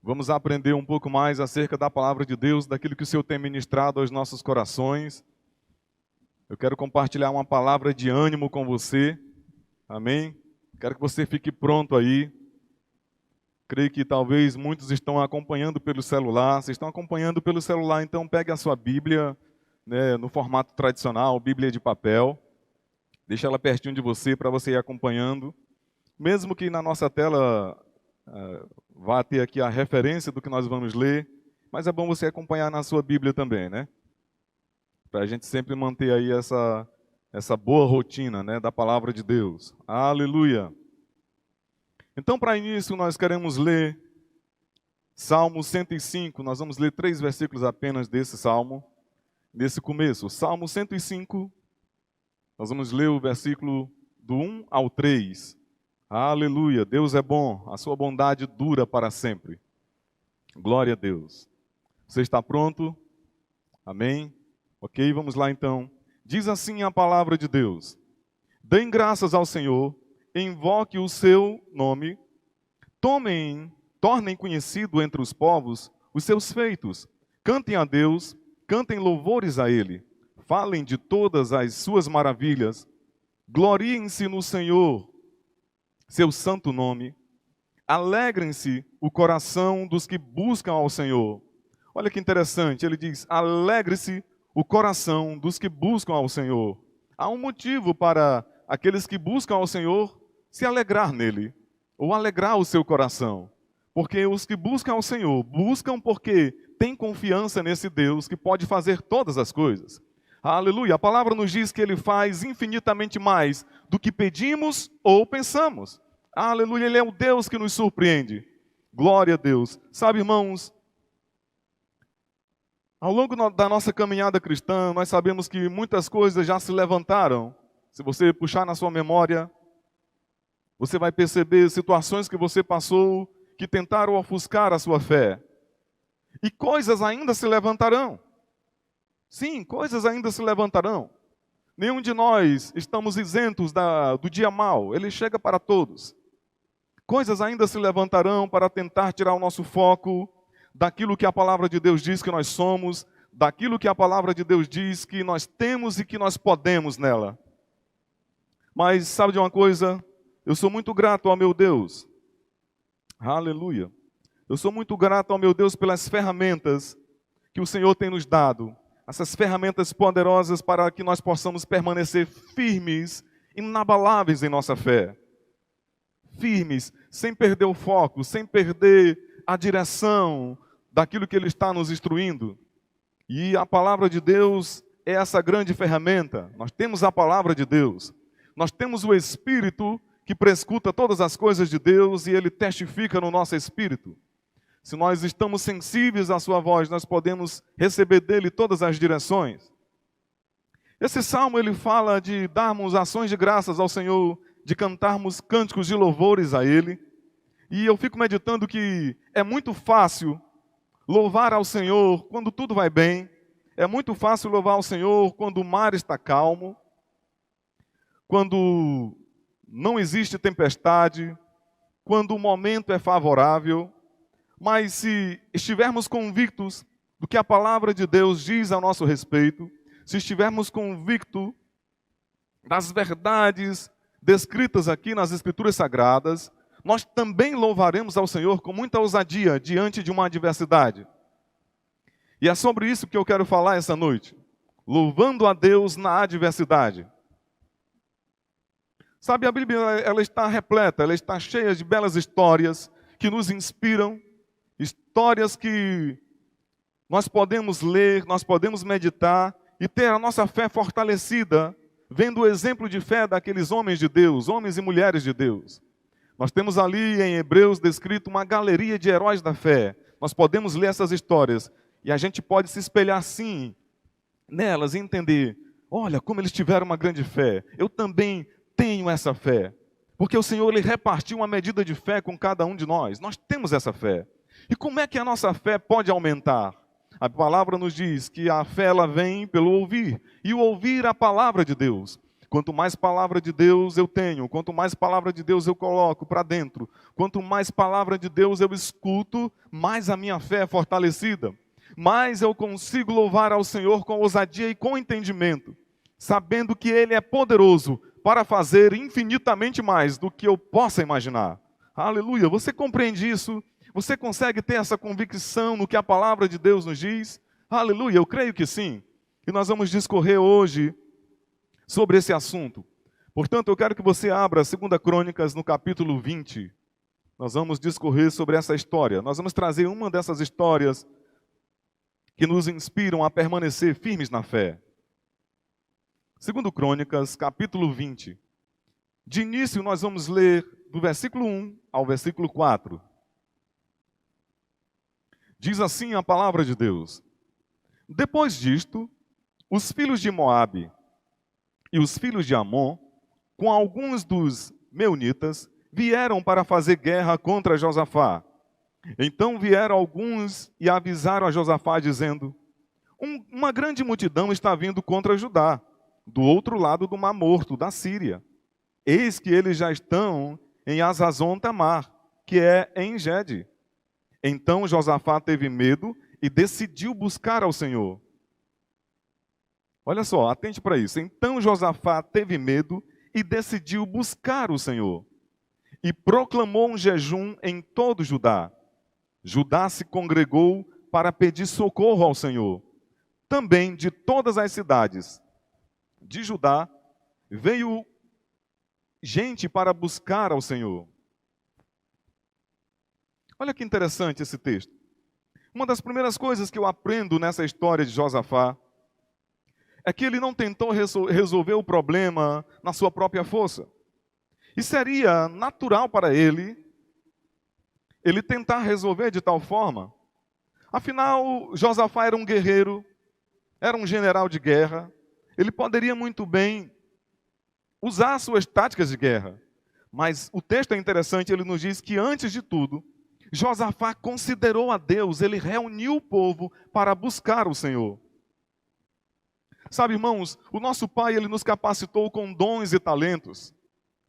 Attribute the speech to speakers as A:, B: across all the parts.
A: Vamos aprender um pouco mais acerca da palavra de Deus, daquilo que o Senhor tem ministrado aos nossos corações. Eu quero compartilhar uma palavra de ânimo com você. Amém? Quero que você fique pronto aí. Creio que talvez muitos estão acompanhando pelo celular. Se estão acompanhando pelo celular, então pegue a sua Bíblia, né, no formato tradicional, Bíblia de papel. Deixa ela pertinho de você para você ir acompanhando. Mesmo que na nossa tela vá ter aqui a referência do que nós vamos ler, mas é bom você acompanhar na sua Bíblia também, né? Para a gente sempre manter aí essa boa rotina, né, da palavra de Deus. Aleluia! Então, para início, nós queremos ler Salmo 105. Nós vamos ler 3 versículos apenas desse salmo, nesse começo. Salmo 105, nós vamos ler o versículo do 1 ao 3. Aleluia, Deus é bom, a sua bondade dura para sempre. Glória a Deus. Você está pronto? Amém? Ok, vamos lá então. Diz assim a palavra de Deus: deem graças ao Senhor, invoque o seu nome, tornem conhecido entre os povos os seus feitos, cantem a Deus, cantem louvores a Ele, falem de todas as suas maravilhas, gloriem-se no Senhor, seu santo nome, alegrem-se o coração dos que buscam ao Senhor. Olha que interessante, ele diz: alegre-se o coração dos que buscam ao Senhor. Há um motivo para aqueles que buscam ao Senhor se alegrar nele, ou alegrar o seu coração. Porque os que buscam ao Senhor, buscam porque têm confiança nesse Deus que pode fazer todas as coisas. Aleluia, a palavra nos diz que Ele faz infinitamente mais do que pedimos ou pensamos. Aleluia, Ele é o Deus que nos surpreende. Glória a Deus. Sabe, irmãos, ao longo da nossa caminhada cristã, nós sabemos que muitas coisas já se levantaram. Se você puxar na sua memória, você vai perceber situações que você passou que tentaram ofuscar a sua fé. E coisas ainda se levantarão. Sim, coisas ainda se levantarão. Nenhum de nós estamos isentos do dia mau. Ele chega para todos. Coisas ainda se levantarão para tentar tirar o nosso foco daquilo que a palavra de Deus diz que nós somos, daquilo que a palavra de Deus diz que nós temos e que nós podemos nela. Mas sabe de uma coisa? Eu sou muito grato ao meu Deus. Aleluia. Eu sou muito grato ao meu Deus pelas ferramentas que o Senhor tem nos dado. Essas ferramentas poderosas para que nós possamos permanecer firmes, inabaláveis em nossa fé. Firmes, sem perder o foco, sem perder a direção daquilo que Ele está nos instruindo. E a palavra de Deus é essa grande ferramenta. Nós temos a palavra de Deus. Nós temos o Espírito que prescuta todas as coisas de Deus e Ele testifica no nosso espírito. Se nós estamos sensíveis à sua voz, nós podemos receber dele todas as direções. Esse salmo, ele fala de darmos ações de graças ao Senhor, de cantarmos cânticos de louvores a Ele. E eu fico meditando que é muito fácil louvar ao Senhor quando tudo vai bem. É muito fácil louvar ao Senhor quando o mar está calmo, quando não existe tempestade, quando o momento é favorável. Mas se estivermos convictos do que a palavra de Deus diz a nosso respeito, se estivermos convictos das verdades descritas aqui nas Escrituras Sagradas, nós também louvaremos ao Senhor com muita ousadia diante de uma adversidade. E é sobre isso que eu quero falar essa noite. Louvando a Deus na adversidade. Sabe, a Bíblia ela está repleta, ela está cheia de belas histórias que nos inspiram, histórias que nós podemos ler, nós podemos meditar e ter a nossa fé fortalecida, vendo o exemplo de fé daqueles homens de Deus, homens e mulheres de Deus. Nós temos ali em Hebreus descrito uma galeria de heróis da fé. Nós podemos ler essas histórias e a gente pode se espelhar sim nelas e entender, olha como eles tiveram uma grande fé. Eu também tenho essa fé. Porque o Senhor ele repartiu uma medida de fé com cada um de nós. Nós temos essa fé. E como é que a nossa fé pode aumentar? A palavra nos diz que a fé ela vem pelo ouvir. E o ouvir a palavra de Deus. Quanto mais palavra de Deus eu tenho, quanto mais palavra de Deus eu coloco para dentro, quanto mais palavra de Deus eu escuto, mais a minha fé é fortalecida, mais eu consigo louvar ao Senhor com ousadia e com entendimento, sabendo que Ele é poderoso para fazer infinitamente mais do que eu possa imaginar. Aleluia! Você compreende isso? Você consegue ter essa convicção no que a palavra de Deus nos diz? Aleluia! Eu creio que sim. E nós vamos discorrer hoje sobre esse assunto. Portanto, eu quero que você abra 2 Crônicas no capítulo 20. Nós vamos discorrer sobre essa história. Nós vamos trazer uma dessas histórias que nos inspiram a permanecer firmes na fé. 2 Crônicas, capítulo 20. De início, nós vamos ler do versículo 1 ao versículo 4. Diz assim a palavra de Deus: Depois disto, os filhos de Moabe e os filhos de Amon, com alguns dos meunitas, vieram para fazer guerra contra Josafá. Então vieram alguns e avisaram a Josafá, dizendo: Uma grande multidão está vindo contra Judá, do outro lado do Mar Morto, da Síria. Eis que eles já estão em Hazazon Tamar, que é em Gede. Então Josafá teve medo e decidiu buscar ao Senhor. Olha só, atente para isso. Então Josafá teve medo e decidiu buscar o Senhor. E proclamou um jejum em todo Judá. Judá se congregou para pedir socorro ao Senhor. Também de todas as cidades de Judá veio gente para buscar ao Senhor. Olha que interessante esse texto. Uma das primeiras coisas que eu aprendo nessa história de Josafá é que ele não tentou resolver o problema na sua própria força. E seria natural para ele tentar resolver de tal forma. Afinal, Josafá era um guerreiro, era um general de guerra. Ele poderia muito bem usar suas táticas de guerra. Mas o texto é interessante, ele nos diz que antes de tudo, Josafá considerou a Deus, ele reuniu o povo para buscar o Senhor. Sabe, irmãos, o nosso Pai, ele nos capacitou com dons e talentos.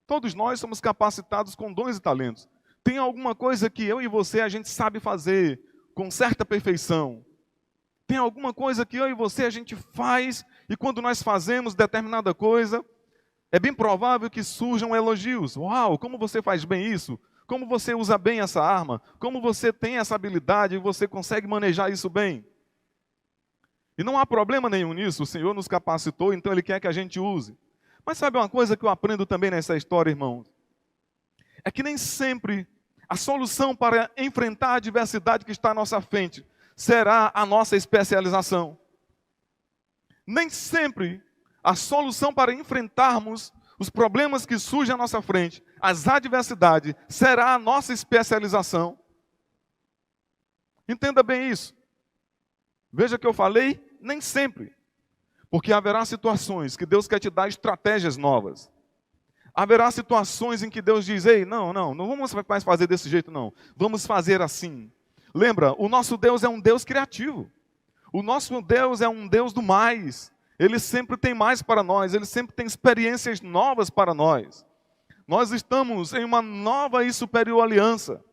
A: Todos nós somos capacitados com dons e talentos. Tem alguma coisa que eu e você, a gente sabe fazer com certa perfeição. Tem alguma coisa que eu e você, a gente faz, e quando nós fazemos determinada coisa, é bem provável que surjam elogios. Uau, como você faz bem isso? Como você usa bem essa arma? Como você tem essa habilidade e você consegue manejar isso bem? E não há problema nenhum nisso, o Senhor nos capacitou, então Ele quer que a gente use. Mas sabe uma coisa que eu aprendo também nessa história, irmãos? É que nem sempre a solução para enfrentar a adversidade que está à nossa frente será a nossa especialização. Nem sempre a solução para enfrentarmos os problemas que surgem à nossa frente, as adversidades, será a nossa especialização. Entenda bem isso. Veja que eu falei, nem sempre. Porque haverá situações que Deus quer te dar estratégias novas. Haverá situações em que Deus diz: ei, não vamos mais fazer desse jeito não. Vamos fazer assim. Lembra, o nosso Deus é um Deus criativo. O nosso Deus é um Deus do mais. Ele sempre tem mais para nós. Ele sempre tem experiências novas para nós. Nós estamos em uma nova e superior aliança.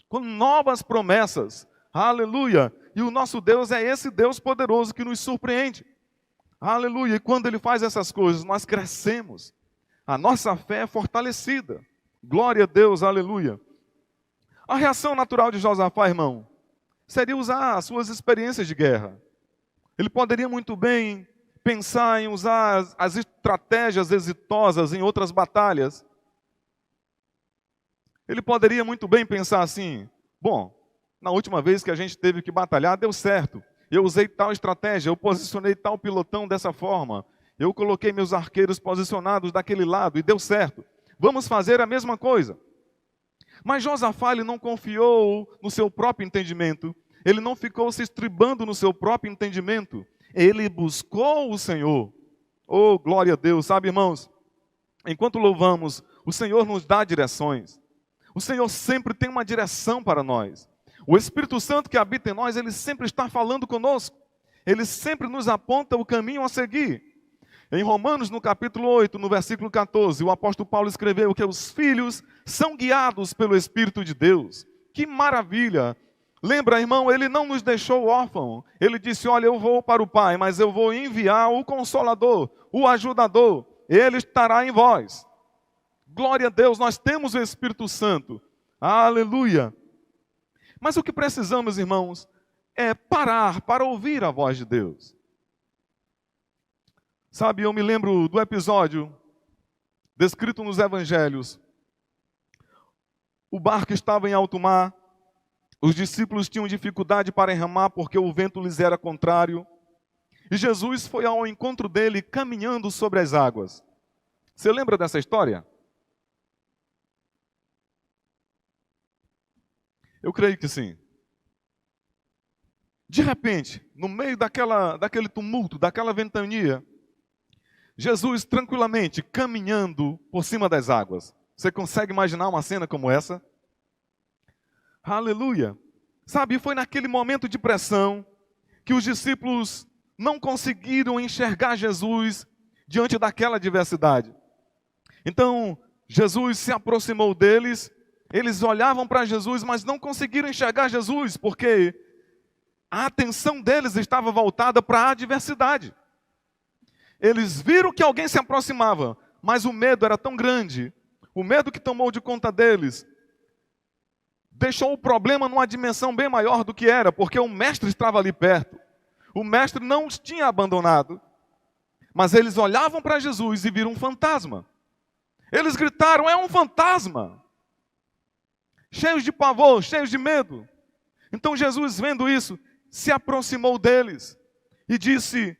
A: Com novas promessas. Aleluia. E o nosso Deus é esse Deus poderoso que nos surpreende. Aleluia. E quando Ele faz essas coisas, nós crescemos. A nossa fé é fortalecida. Glória a Deus, aleluia. A reação natural de Josafá, irmão, seria usar as suas experiências de guerra. Ele poderia muito bem pensar em usar as estratégias exitosas em outras batalhas. Ele poderia muito bem pensar assim: bom, na última vez que a gente teve que batalhar, deu certo. Eu usei tal estratégia, eu posicionei tal pilotão dessa forma. Eu coloquei meus arqueiros posicionados daquele lado e deu certo. Vamos fazer a mesma coisa. Mas Josafá, ele não confiou no seu próprio entendimento. Ele não ficou se estribando no seu próprio entendimento. Ele buscou o Senhor. Oh, glória a Deus. Sabe, irmãos, enquanto louvamos, o Senhor nos dá direções. O Senhor sempre tem uma direção para nós. O Espírito Santo que habita em nós, ele sempre está falando conosco. Ele sempre nos aponta o caminho a seguir. Em Romanos, no capítulo 8, no versículo 14, o apóstolo Paulo escreveu que os filhos são guiados pelo Espírito de Deus. Que maravilha! Lembra, irmão, ele não nos deixou órfãos. Ele disse, olha, eu vou para o Pai, mas eu vou enviar o Consolador, o Ajudador. Ele estará em vós. Glória a Deus, nós temos o Espírito Santo. Aleluia! Mas o que precisamos, irmãos, é parar para ouvir a voz de Deus. Sabe, eu me lembro do episódio descrito nos evangelhos. O barco estava em alto mar, os discípulos tinham dificuldade para remar porque o vento lhes era contrário. E Jesus foi ao encontro dele caminhando sobre as águas. Você lembra dessa história? Eu creio que sim. De repente, no meio daquele tumulto, daquela ventania, Jesus tranquilamente caminhando por cima das águas. Você consegue imaginar uma cena como essa? Aleluia! Sabe, foi naquele momento de pressão que os discípulos não conseguiram enxergar Jesus diante daquela adversidade. Então, Jesus se aproximou deles, eles olhavam para Jesus, mas não conseguiram enxergar Jesus, porque a atenção deles estava voltada para a adversidade. Eles viram que alguém se aproximava, mas o medo era tão grande, o medo que tomou de conta deles, deixou o problema numa dimensão bem maior do que era, porque o mestre estava ali perto. O mestre não os tinha abandonado, mas eles olhavam para Jesus e viram um fantasma. Eles gritaram, é um fantasma! Cheios de pavor, cheios de medo. Então Jesus, vendo isso, se aproximou deles e disse,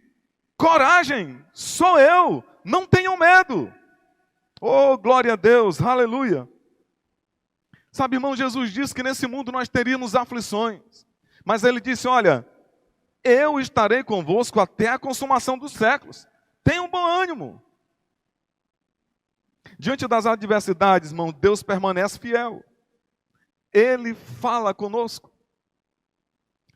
A: coragem, sou eu, não tenham medo. Oh, glória a Deus, aleluia. Sabe, irmão, Jesus disse que nesse mundo nós teríamos aflições. Mas ele disse, olha, eu estarei convosco até a consumação dos séculos. Tenham bom ânimo. Diante das adversidades, irmão, Deus permanece fiel. Ele fala conosco.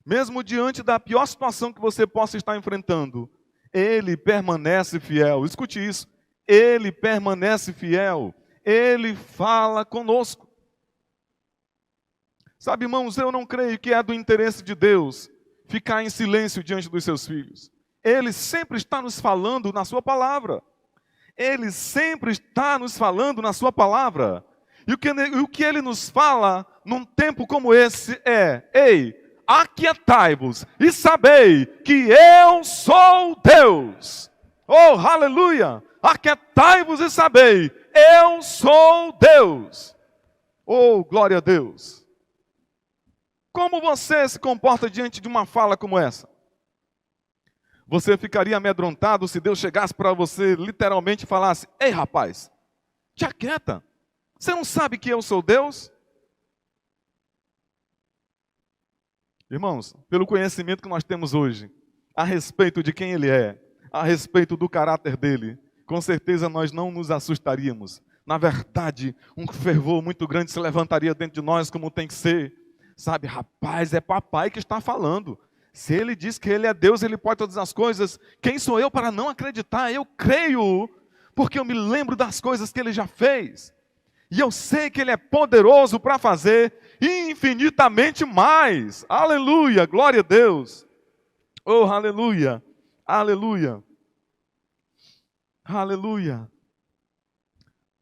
A: Mesmo diante da pior situação que você possa estar enfrentando, Ele permanece fiel. Escute isso. Ele permanece fiel. Ele fala conosco. Sabe, irmãos, eu não creio que é do interesse de Deus ficar em silêncio diante dos seus filhos. Ele sempre está nos falando na sua palavra. Ele sempre está nos falando na sua palavra. E o que Ele nos fala num tempo como esse é, ei, aquietai-vos e sabei que eu sou Deus. Oh, aleluia! Aquietai-vos e sabei, eu sou Deus. Oh, glória a Deus. Como você se comporta diante de uma fala como essa? Você ficaria amedrontado se Deus chegasse para você literalmente e falasse, ei rapaz, te aquieta. Você não sabe que eu sou Deus? Irmãos, pelo conhecimento que nós temos hoje, a respeito de quem Ele é, a respeito do caráter dEle, com certeza nós não nos assustaríamos. Na verdade, um fervor muito grande se levantaria dentro de nós como tem que ser. Sabe, rapaz, é papai que está falando. Se Ele diz que Ele é Deus, Ele pode todas as coisas. Quem sou eu para não acreditar? Eu creio, porque eu me lembro das coisas que Ele já fez. E eu sei que Ele é poderoso para fazer infinitamente mais. Aleluia, glória a Deus. Oh, aleluia, aleluia, aleluia.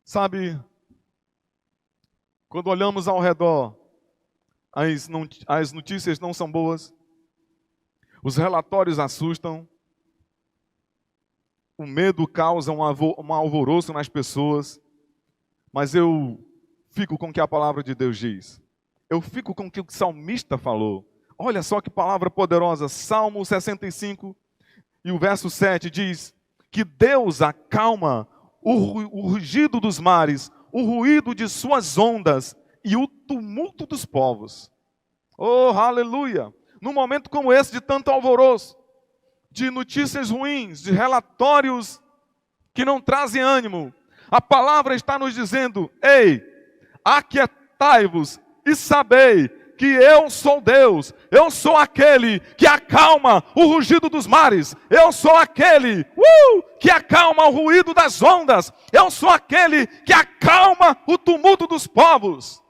A: Sabe, quando olhamos ao redor, as notícias não são boas, os relatórios assustam, o medo causa um alvoroço nas pessoas, mas eu fico com o que a palavra de Deus diz. Eu fico com o que o salmista falou. Olha só que palavra poderosa. Salmo 65 e o verso 7 diz que Deus acalma o rugido dos mares, o ruído de suas ondas e o tumulto dos povos. Oh, aleluia! Num momento como esse de tanto alvoroço, de notícias ruins, de relatórios que não trazem ânimo, a palavra está nos dizendo, ei, aquietai-vos e sabei que eu sou Deus. Eu sou aquele que acalma o rugido dos mares. Eu sou aquele que acalma o ruído das ondas. Eu sou aquele que acalma o tumulto dos povos.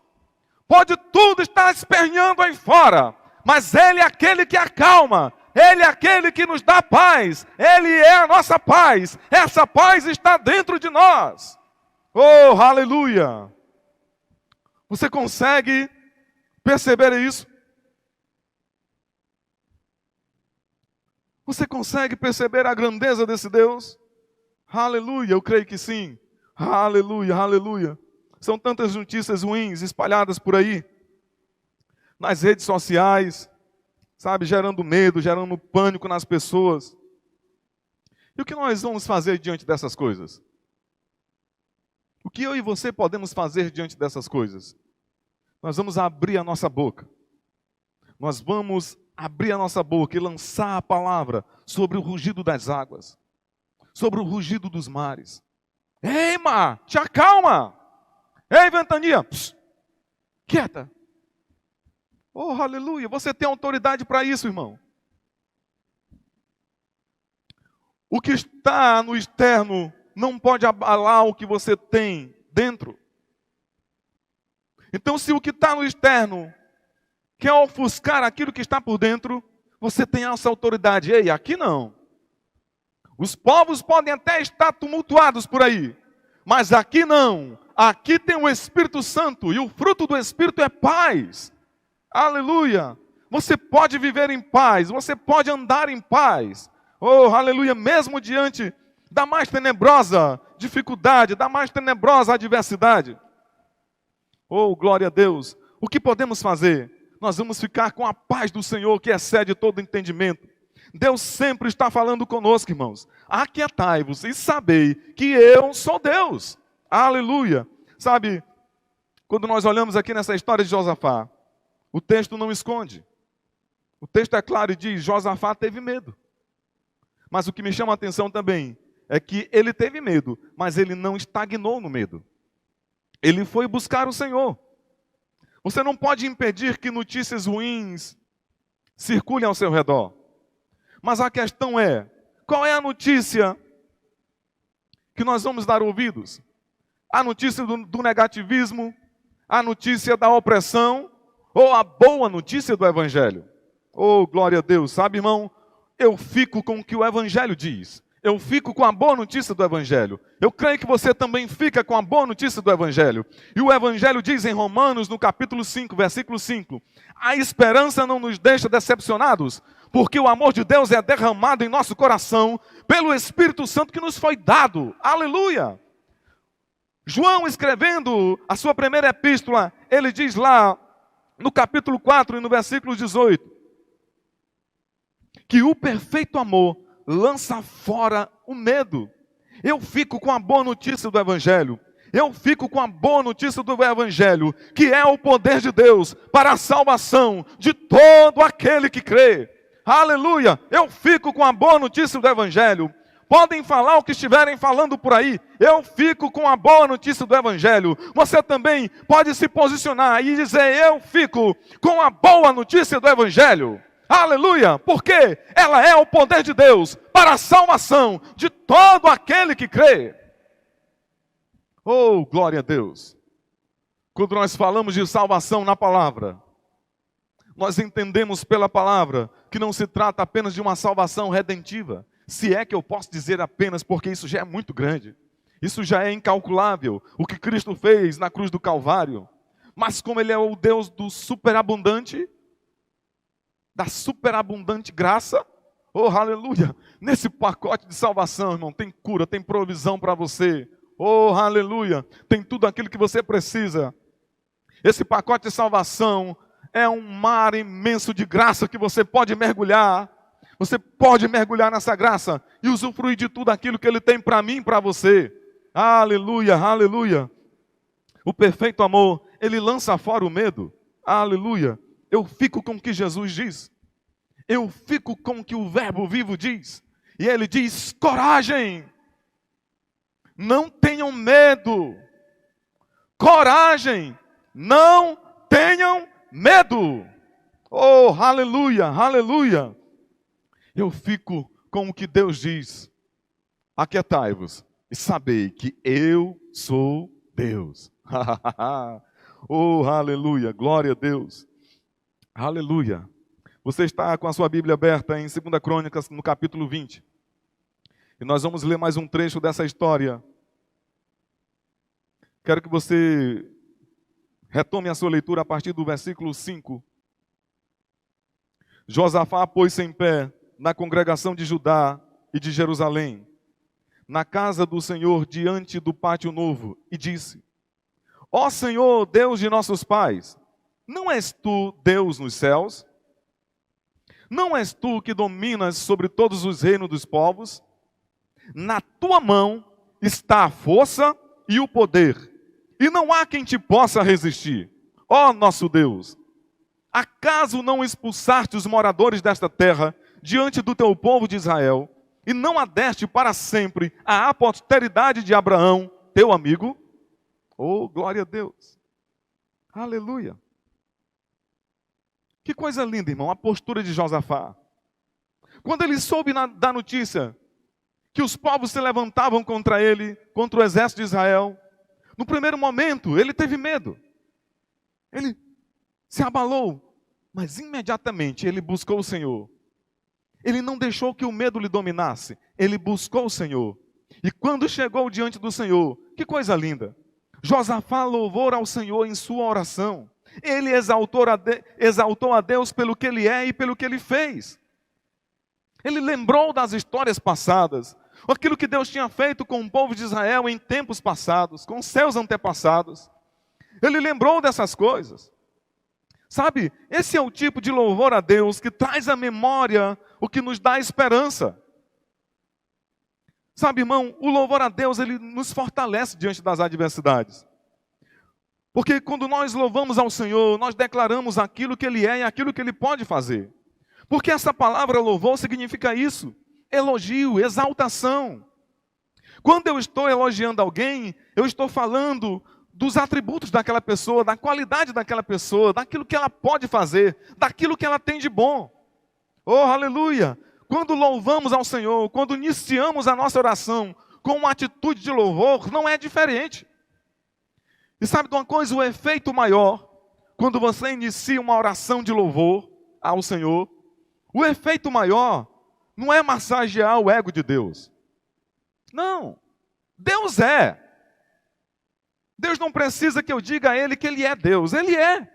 A: Pode tudo estar esperneando aí fora, mas Ele é aquele que acalma. Ele é aquele que nos dá paz. Ele é a nossa paz. Essa paz está dentro de nós. Oh, aleluia! Você consegue perceber isso? Você consegue perceber a grandeza desse Deus? Aleluia, eu creio que sim. Aleluia, aleluia. São tantas notícias ruins espalhadas por aí, nas redes sociais, sabe, gerando medo, gerando pânico nas pessoas. E o que nós vamos fazer diante dessas coisas? O que eu e você podemos fazer diante dessas coisas? Nós vamos abrir a nossa boca. Nós vamos abrir a nossa boca e lançar a palavra sobre o rugido das águas, sobre o rugido dos mares. Ei, mar, te acalma! Ei, ventania, quieta! Oh, aleluia, você tem autoridade para isso, irmão. O que está no externo não pode abalar o que você tem dentro. Então, se o que está no externo quer ofuscar aquilo que está por dentro, você tem essa autoridade. Ei, aqui não. Os povos podem até estar tumultuados por aí, mas aqui não. Aqui tem o Espírito Santo e o fruto do Espírito é paz. Aleluia! Você pode viver em paz, você pode andar em paz. Oh, aleluia! Mesmo diante da mais tenebrosa dificuldade, da mais tenebrosa adversidade. Oh, glória a Deus! O que podemos fazer? Nós vamos ficar com a paz do Senhor que excede todo entendimento. Deus sempre está falando conosco, irmãos. Aquietai-vos e sabei que eu sou Deus. Aleluia! Sabe, quando nós olhamos aqui nessa história de Josafá, o texto não esconde. O texto é claro e diz, Josafá teve medo. Mas o que me chama a atenção também é que ele teve medo, mas ele não estagnou no medo. Ele foi buscar o Senhor. Você não pode impedir que notícias ruins circulem ao seu redor. Mas a questão é, qual é a notícia que nós vamos dar ouvidos? A notícia do negativismo? A notícia da opressão? Ou a boa notícia do Evangelho? Oh, glória a Deus. Sabe, irmão, eu fico com o que o Evangelho diz. Eu fico com a boa notícia do Evangelho. Eu creio que você também fica com a boa notícia do Evangelho. E o Evangelho diz em Romanos, no capítulo 5, versículo 5, a esperança não nos deixa decepcionados, porque o amor de Deus é derramado em nosso coração pelo Espírito Santo que nos foi dado. Aleluia! João, escrevendo a sua primeira epístola, ele diz lá, no capítulo 4 e no versículo 18, que o perfeito amor lança fora o medo. Eu fico com a boa notícia do Evangelho. Eu fico com a boa notícia do Evangelho, que é o poder de Deus para a salvação de todo aquele que crê. Aleluia! Eu fico com a boa notícia do Evangelho. Podem falar o que estiverem falando por aí. Eu fico com a boa notícia do Evangelho. Você também pode se posicionar e dizer, eu fico com a boa notícia do Evangelho. Aleluia! Porque ela é o poder de Deus para a salvação de todo aquele que crê. Oh, glória a Deus! Quando nós falamos de salvação na palavra, nós entendemos pela palavra que não se trata apenas de uma salvação redentiva. Se é que eu posso dizer apenas, porque isso já é muito grande. Isso já é incalculável, o que Cristo fez na cruz do Calvário. Mas como Ele é o Deus do superabundante, da superabundante graça, oh, aleluia, nesse pacote de salvação, irmão, tem cura, tem provisão para você. Oh, aleluia, tem tudo aquilo que você precisa. Esse pacote de salvação é um mar imenso de graça que você pode mergulhar. Você pode mergulhar nessa graça e usufruir de tudo aquilo que Ele tem para mim e para você. Aleluia, aleluia. O perfeito amor, ele lança fora o medo. Aleluia. Eu fico com o que Jesus diz. Eu fico com o que o Verbo vivo diz. E Ele diz, coragem. Não tenham medo. Coragem. Não tenham medo. Oh, aleluia, aleluia. Eu fico com o que Deus diz. Aquietai-vos e sabei que eu sou Deus. Oh, aleluia, glória a Deus. Aleluia. Você está com a sua Bíblia aberta em 2 Crônicas, no capítulo 20. E nós vamos ler mais um trecho dessa história. Quero que você retome a sua leitura a partir do versículo 5. Josafá pôs-se em pé na congregação de Judá e de Jerusalém, na casa do Senhor diante do pátio novo, e disse: Ó Senhor, Deus de nossos pais, não és tu Deus nos céus? Não és tu que dominas sobre todos os reinos dos povos? Na tua mão está a força e o poder, e não há quem te possa resistir. Ó nosso Deus, acaso não expulsaste os moradores desta terra diante do teu povo de Israel, e não a deste para sempre à posteridade de Abraão, teu amigo? Oh, glória a Deus. Aleluia. Que coisa linda, irmão, a postura de Josafá. Quando ele soube da notícia que os povos se levantavam contra ele, contra o exército de Israel, no primeiro momento ele teve medo. Ele se abalou, mas imediatamente ele buscou o Senhor. Ele não deixou que o medo lhe dominasse, ele buscou o Senhor. E quando chegou diante do Senhor, que coisa linda! Josafá louvou ao Senhor em sua oração. Ele exaltou a Deus pelo que ele é e pelo que ele fez. Ele lembrou das histórias passadas, aquilo que Deus tinha feito com o povo de Israel em tempos passados, com seus antepassados. Ele lembrou dessas coisas. Sabe, esse é o tipo de louvor a Deus que traz à memória o que nos dá esperança. Sabe, irmão, o louvor a Deus, ele nos fortalece diante das adversidades. Porque quando nós louvamos ao Senhor, nós declaramos aquilo que Ele é e aquilo que Ele pode fazer. Porque essa palavra louvor significa isso: elogio, exaltação. Quando eu estou elogiando alguém, eu estou falando dos atributos daquela pessoa, da qualidade daquela pessoa, daquilo que ela pode fazer, daquilo que ela tem de bom. Oh, aleluia! Quando louvamos ao Senhor, quando iniciamos a nossa oração com uma atitude de louvor, não é diferente. E sabe de uma coisa? O efeito maior, quando você inicia uma oração de louvor ao Senhor, o efeito maior não é massagear o ego de Deus. Não, Deus é. Deus não precisa que eu diga a Ele que Ele é Deus, Ele é.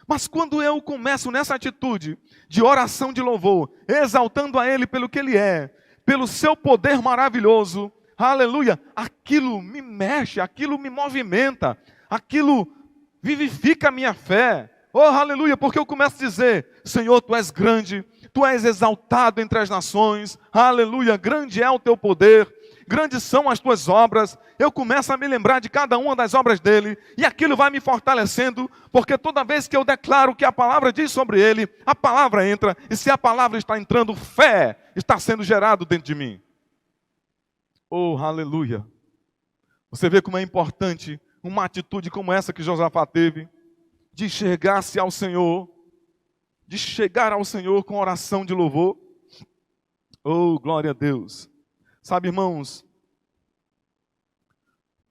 A: Mas quando eu começo nessa atitude de oração de louvor, exaltando a Ele pelo que Ele é, pelo seu poder maravilhoso, aleluia, aquilo me mexe, aquilo me movimenta, aquilo vivifica a minha fé. Oh, aleluia, porque eu começo a dizer: Senhor, Tu és grande, Tu és exaltado entre as nações, aleluia, grande é o Teu poder, grandes são as Tuas obras. Eu começo a me lembrar de cada uma das obras dele, e aquilo vai me fortalecendo, porque toda vez que eu declaro o que a palavra diz sobre ele, a palavra entra, e se a palavra está entrando, fé está sendo gerado dentro de mim. Oh, aleluia! Você vê como é importante uma atitude como essa que Josafá teve, de chegar-se ao Senhor, de chegar ao Senhor com oração de louvor. Oh, glória a Deus! Sabe, irmãos,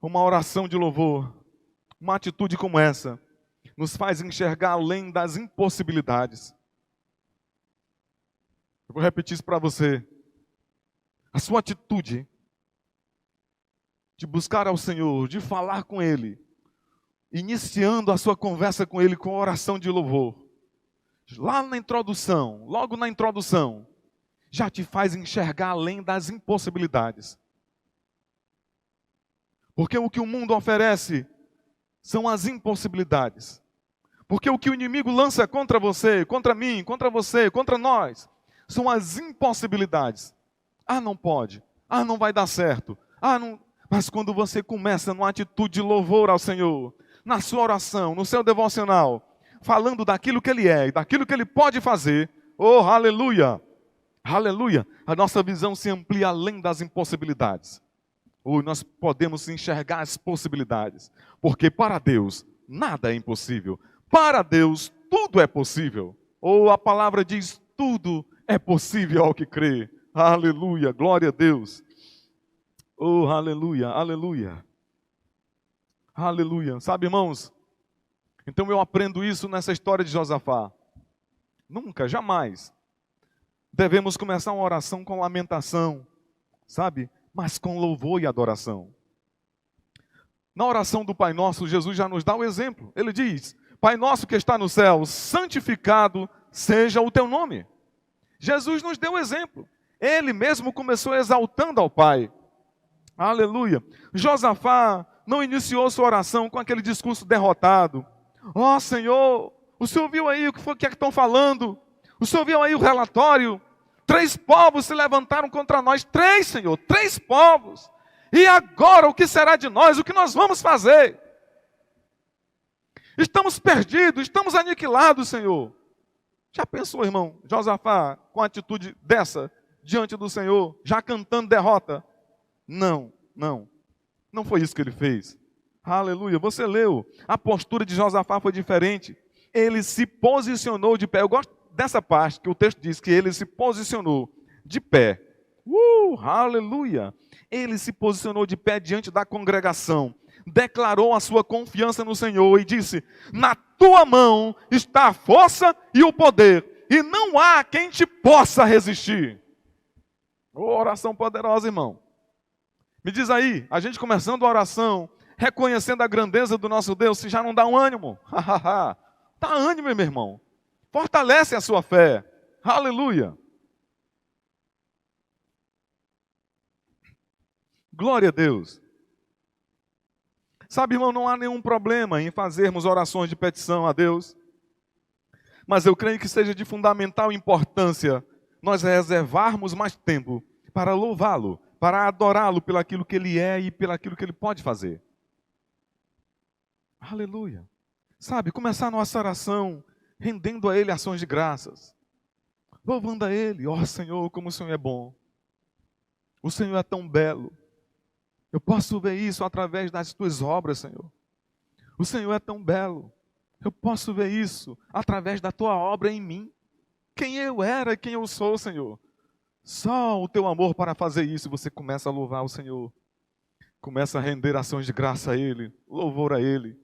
A: uma oração de louvor, uma atitude como essa, nos faz enxergar além das impossibilidades. Eu vou repetir isso para você. A sua atitude de buscar ao Senhor, de falar com Ele, iniciando a sua conversa com Ele com oração de louvor, lá na introdução, logo na introdução, já te faz enxergar além das impossibilidades. Porque o que o mundo oferece são as impossibilidades. Porque o que o inimigo lança contra você, contra mim, contra você, contra nós, são as impossibilidades. Ah, não pode. Ah, não vai dar certo. Ah, não. Mas quando você começa numa atitude de louvor ao Senhor, na sua oração, no seu devocional, falando daquilo que Ele é e daquilo que Ele pode fazer, oh, aleluia, aleluia, a nossa visão se amplia além das impossibilidades. Ou nós podemos enxergar as possibilidades, porque para Deus nada é impossível. Para Deus, tudo é possível. Ou a palavra diz, tudo é possível ao que crê. Aleluia, glória a Deus. Oh, aleluia, aleluia. Aleluia. Sabe, irmãos, então eu aprendo isso nessa história de Josafá. Nunca, jamais devemos começar uma oração com lamentação, sabe? Mas com louvor e adoração. Na oração do Pai Nosso, Jesus já nos dá o exemplo. Ele diz, Pai Nosso que está no céu, santificado seja o teu nome. Jesus nos deu o exemplo. Ele mesmo começou exaltando ao Pai. Aleluia. Josafá não iniciou sua oração com aquele discurso derrotado. Ó Senhor, o Senhor viu aí o que é que estão falando? O Senhor viu aí o relatório? 3 povos se levantaram contra nós. 3, Senhor, 3 povos. E agora o que será de nós? O que nós vamos fazer? Estamos perdidos, estamos aniquilados, Senhor. Já pensou, irmão, Josafá, com a atitude dessa, diante do Senhor, já cantando derrota? Não, não. Não foi isso que ele fez. Aleluia, você leu. A postura de Josafá foi diferente. Ele se posicionou de pé. Eu gosto dessa parte que o texto diz que ele se posicionou de pé. Aleluia. Ele se posicionou de pé diante da congregação. Declarou a sua confiança no Senhor e disse, na tua mão está a força e o poder. E não há quem te possa resistir. Oração poderosa, irmão. Me diz aí, a gente começando a oração, reconhecendo a grandeza do nosso Deus, se já não dá um ânimo. Dá ânimo, meu irmão. Fortalece a sua fé. Aleluia. Glória a Deus. Sabe, irmão, não há nenhum problema em fazermos orações de petição a Deus. Mas eu creio que seja de fundamental importância nós reservarmos mais tempo para louvá-lo, para adorá-lo pelaquilo que Ele é e pelaquilo que Ele pode fazer. Aleluia. Sabe, começar a nossa oração rendendo a Ele ações de graças. Louvando a Ele. Ó Senhor, como o Senhor é bom. O Senhor é tão belo. Eu posso ver isso através das Tuas obras, Senhor. O Senhor é tão belo. Eu posso ver isso através da Tua obra em mim. Quem eu era e quem eu sou, Senhor. Só o Teu amor para fazer isso. Você começa a louvar o Senhor. Começa a render ações de graça a Ele. Louvor a Ele.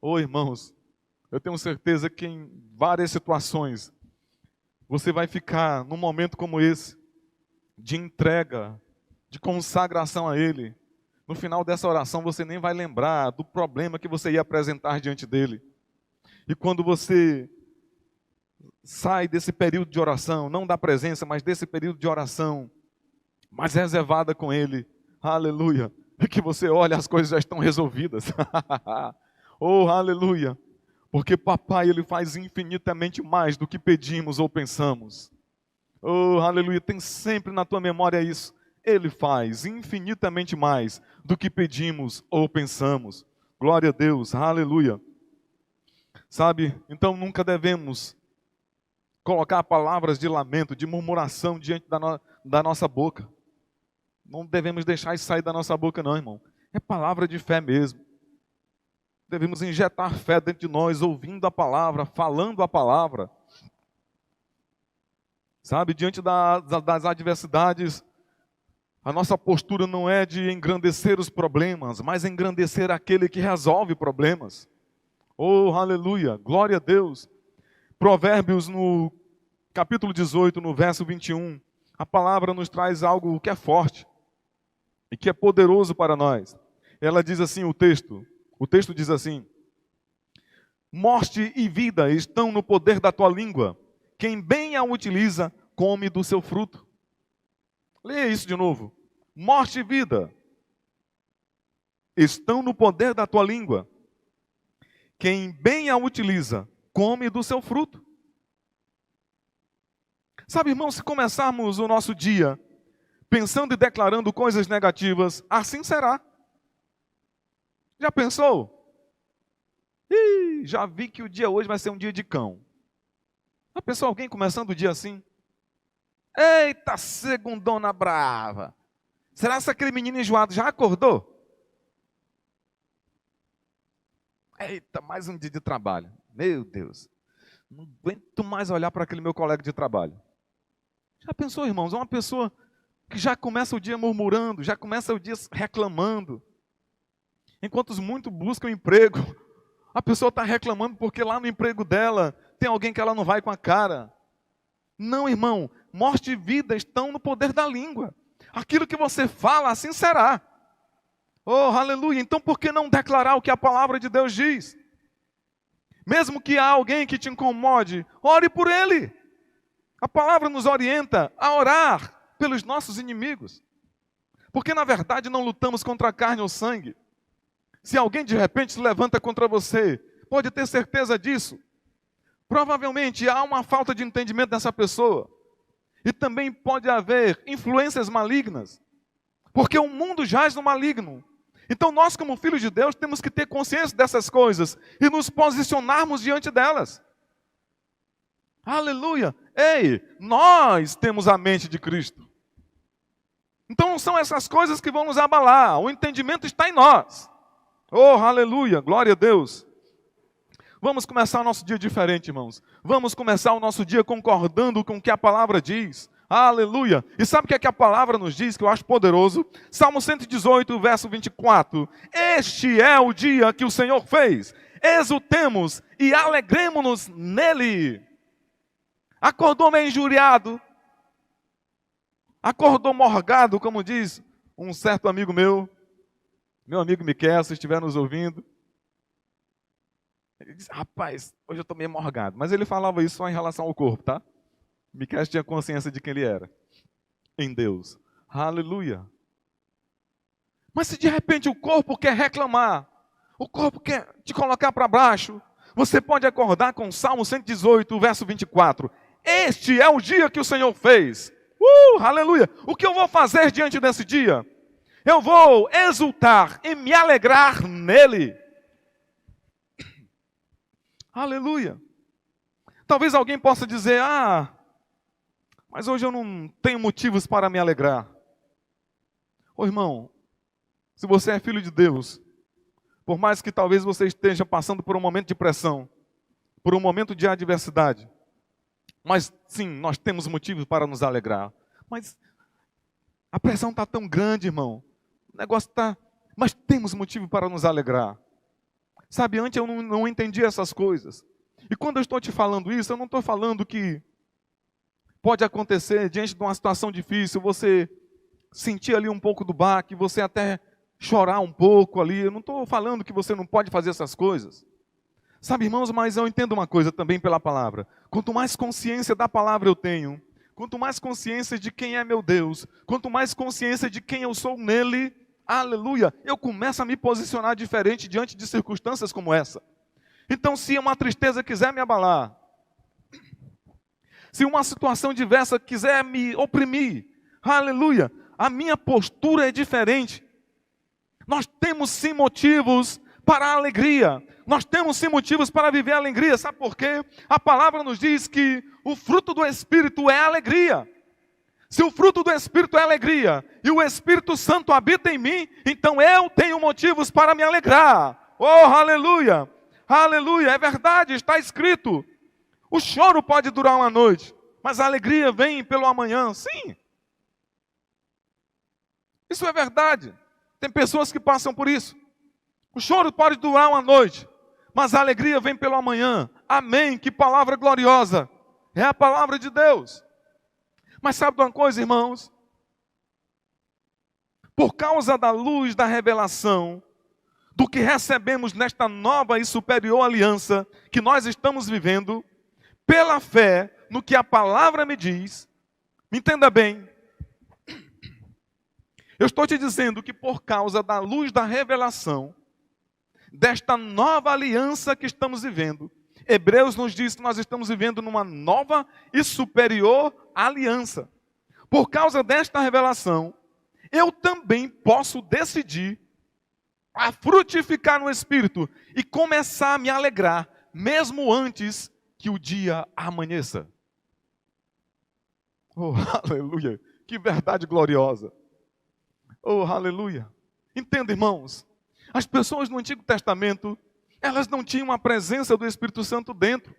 A: Ô irmãos, eu tenho certeza que em várias situações você vai ficar num momento como esse, de entrega, de consagração a Ele. No final dessa oração você nem vai lembrar do problema que você ia apresentar diante dEle. E quando você sai desse período de oração, não da presença, mas desse período de oração, mais reservada com Ele, aleluia, e que você olha, as coisas já estão resolvidas. Oh, aleluia. Porque papai, Ele faz infinitamente mais do que pedimos ou pensamos. Oh, aleluia, tem sempre na tua memória isso. Ele faz infinitamente mais do que pedimos ou pensamos. Glória a Deus, aleluia. Sabe, então nunca devemos colocar palavras de lamento, de murmuração diante da nossa boca. Não devemos deixar isso sair da nossa boca não, irmão. É palavra de fé mesmo. Devemos injetar fé dentro de nós, ouvindo a palavra, falando a palavra. Sabe, diante das adversidades, a nossa postura não é de engrandecer os problemas, mas engrandecer aquele que resolve problemas. Oh, aleluia, glória a Deus. Provérbios no capítulo 18, no verso 21, a palavra nos traz algo que é forte e que é poderoso para nós. Ela diz assim, o texto diz assim, morte e vida estão no poder da tua língua, quem bem a utiliza, come do seu fruto. Leia isso de novo. Morte e vida estão no poder da tua língua, quem bem a utiliza, come do seu fruto. Sabe, irmão, se começarmos o nosso dia pensando e declarando coisas negativas, assim será. Já pensou? Já vi que o dia hoje vai ser um dia de cão. Já pensou alguém começando o dia assim? Eita, segundona brava. Será que aquele menino enjoado já acordou? Eita, mais um dia de trabalho. Meu Deus, não aguento mais olhar para aquele meu colega de trabalho. Já pensou, irmãos, uma pessoa que já começa o dia murmurando, já começa o dia reclamando. Enquanto os muitos buscam emprego, a pessoa está reclamando porque lá no emprego dela tem alguém que ela não vai com a cara. Não, irmão, morte e vida estão no poder da língua. Aquilo que você fala, assim será. Oh, aleluia. Então por que não declarar o que a palavra de Deus diz? Mesmo que há alguém que te incomode, ore por ele. A palavra nos orienta a orar pelos nossos inimigos. Porque na verdade não lutamos contra a carne ou sangue. Se alguém de repente se levanta contra você, pode ter certeza disso. Provavelmente há uma falta de entendimento dessa pessoa. E também pode haver influências malignas. Porque o mundo jaz no maligno. Então nós, como filhos de Deus, temos que ter consciência dessas coisas e nos posicionarmos diante delas. Aleluia! Ei, nós temos a mente de Cristo. Então não são essas coisas que vão nos abalar. O entendimento está em nós. Oh, aleluia! Glória a Deus! Vamos começar o nosso dia diferente, irmãos. Vamos começar o nosso dia concordando com o que a palavra diz. Aleluia! E sabe o que é que a palavra nos diz, que eu acho poderoso? Salmo 118, verso 24. Este é o dia que o Senhor fez. Exultemos e alegremo-nos nele. Acordou meio injuriado. Acordou morgado, como diz um certo amigo meu amigo Miquel, se estiver nos ouvindo. Ele disse, rapaz, hoje eu estou meio morgado. Mas ele falava isso só em relação ao corpo, tá? Miquel tinha consciência de quem ele era. Em Deus. Aleluia. Mas se de repente o corpo quer reclamar, o corpo quer te colocar para baixo, você pode acordar com o Salmo 118, verso 24. Este é o dia que o Senhor fez. Aleluia. O que eu vou fazer diante desse dia? Eu vou exultar e me alegrar nele. Aleluia. Talvez alguém possa dizer, mas hoje eu não tenho motivos para me alegrar. Ô irmão, se você é filho de Deus, por mais que talvez você esteja passando por um momento de pressão, por um momento de adversidade, mas sim, nós temos motivos para nos alegrar. Mas a pressão está tão grande, irmão. O negócio está... Mas temos motivo para nos alegrar. Sabe, antes eu não entendia essas coisas. E quando eu estou te falando isso, eu não estou falando que pode acontecer diante de uma situação difícil, você sentir ali um pouco do baque, você até chorar um pouco ali. Eu não estou falando que você não pode fazer essas coisas. Sabe, irmãos, mas eu entendo uma coisa também pela palavra. Quanto mais consciência da palavra eu tenho, quanto mais consciência de quem é meu Deus, quanto mais consciência de quem eu sou nele, aleluia, eu começo a me posicionar diferente diante de circunstâncias como essa. Então, se uma tristeza quiser me abalar, se uma situação diversa quiser me oprimir, aleluia, a minha postura é diferente. Nós temos sim motivos para a alegria. Nós temos sim motivos para viver a alegria. Sabe por quê? A palavra nos diz que o fruto do Espírito é alegria. Se o fruto do Espírito é alegria e o Espírito Santo habita em mim, então eu tenho motivos para me alegrar. Oh, aleluia! Aleluia! É verdade, está escrito. O choro pode durar uma noite, mas a alegria vem pelo amanhã. Sim. Isso é verdade. Tem pessoas que passam por isso. O choro pode durar uma noite, mas a alegria vem pelo amanhã. Amém, que palavra gloriosa. É a palavra de Deus. Mas sabe de uma coisa, irmãos? Por causa da luz da revelação, do que recebemos nesta nova e superior aliança que nós estamos vivendo, pela fé no que a palavra me diz, me entenda bem, eu estou te dizendo que por causa da luz da revelação, desta nova aliança que estamos vivendo, Hebreus nos diz que nós estamos vivendo numa nova e superior aliança. Por causa desta revelação, eu também posso decidir a frutificar no Espírito e começar a me alegrar, mesmo antes que o dia amanheça. Oh, aleluia! Que verdade gloriosa! Oh, aleluia! Entenda, irmãos, as pessoas no Antigo Testamento, Elas não tinham a presença do Espírito Santo dentro.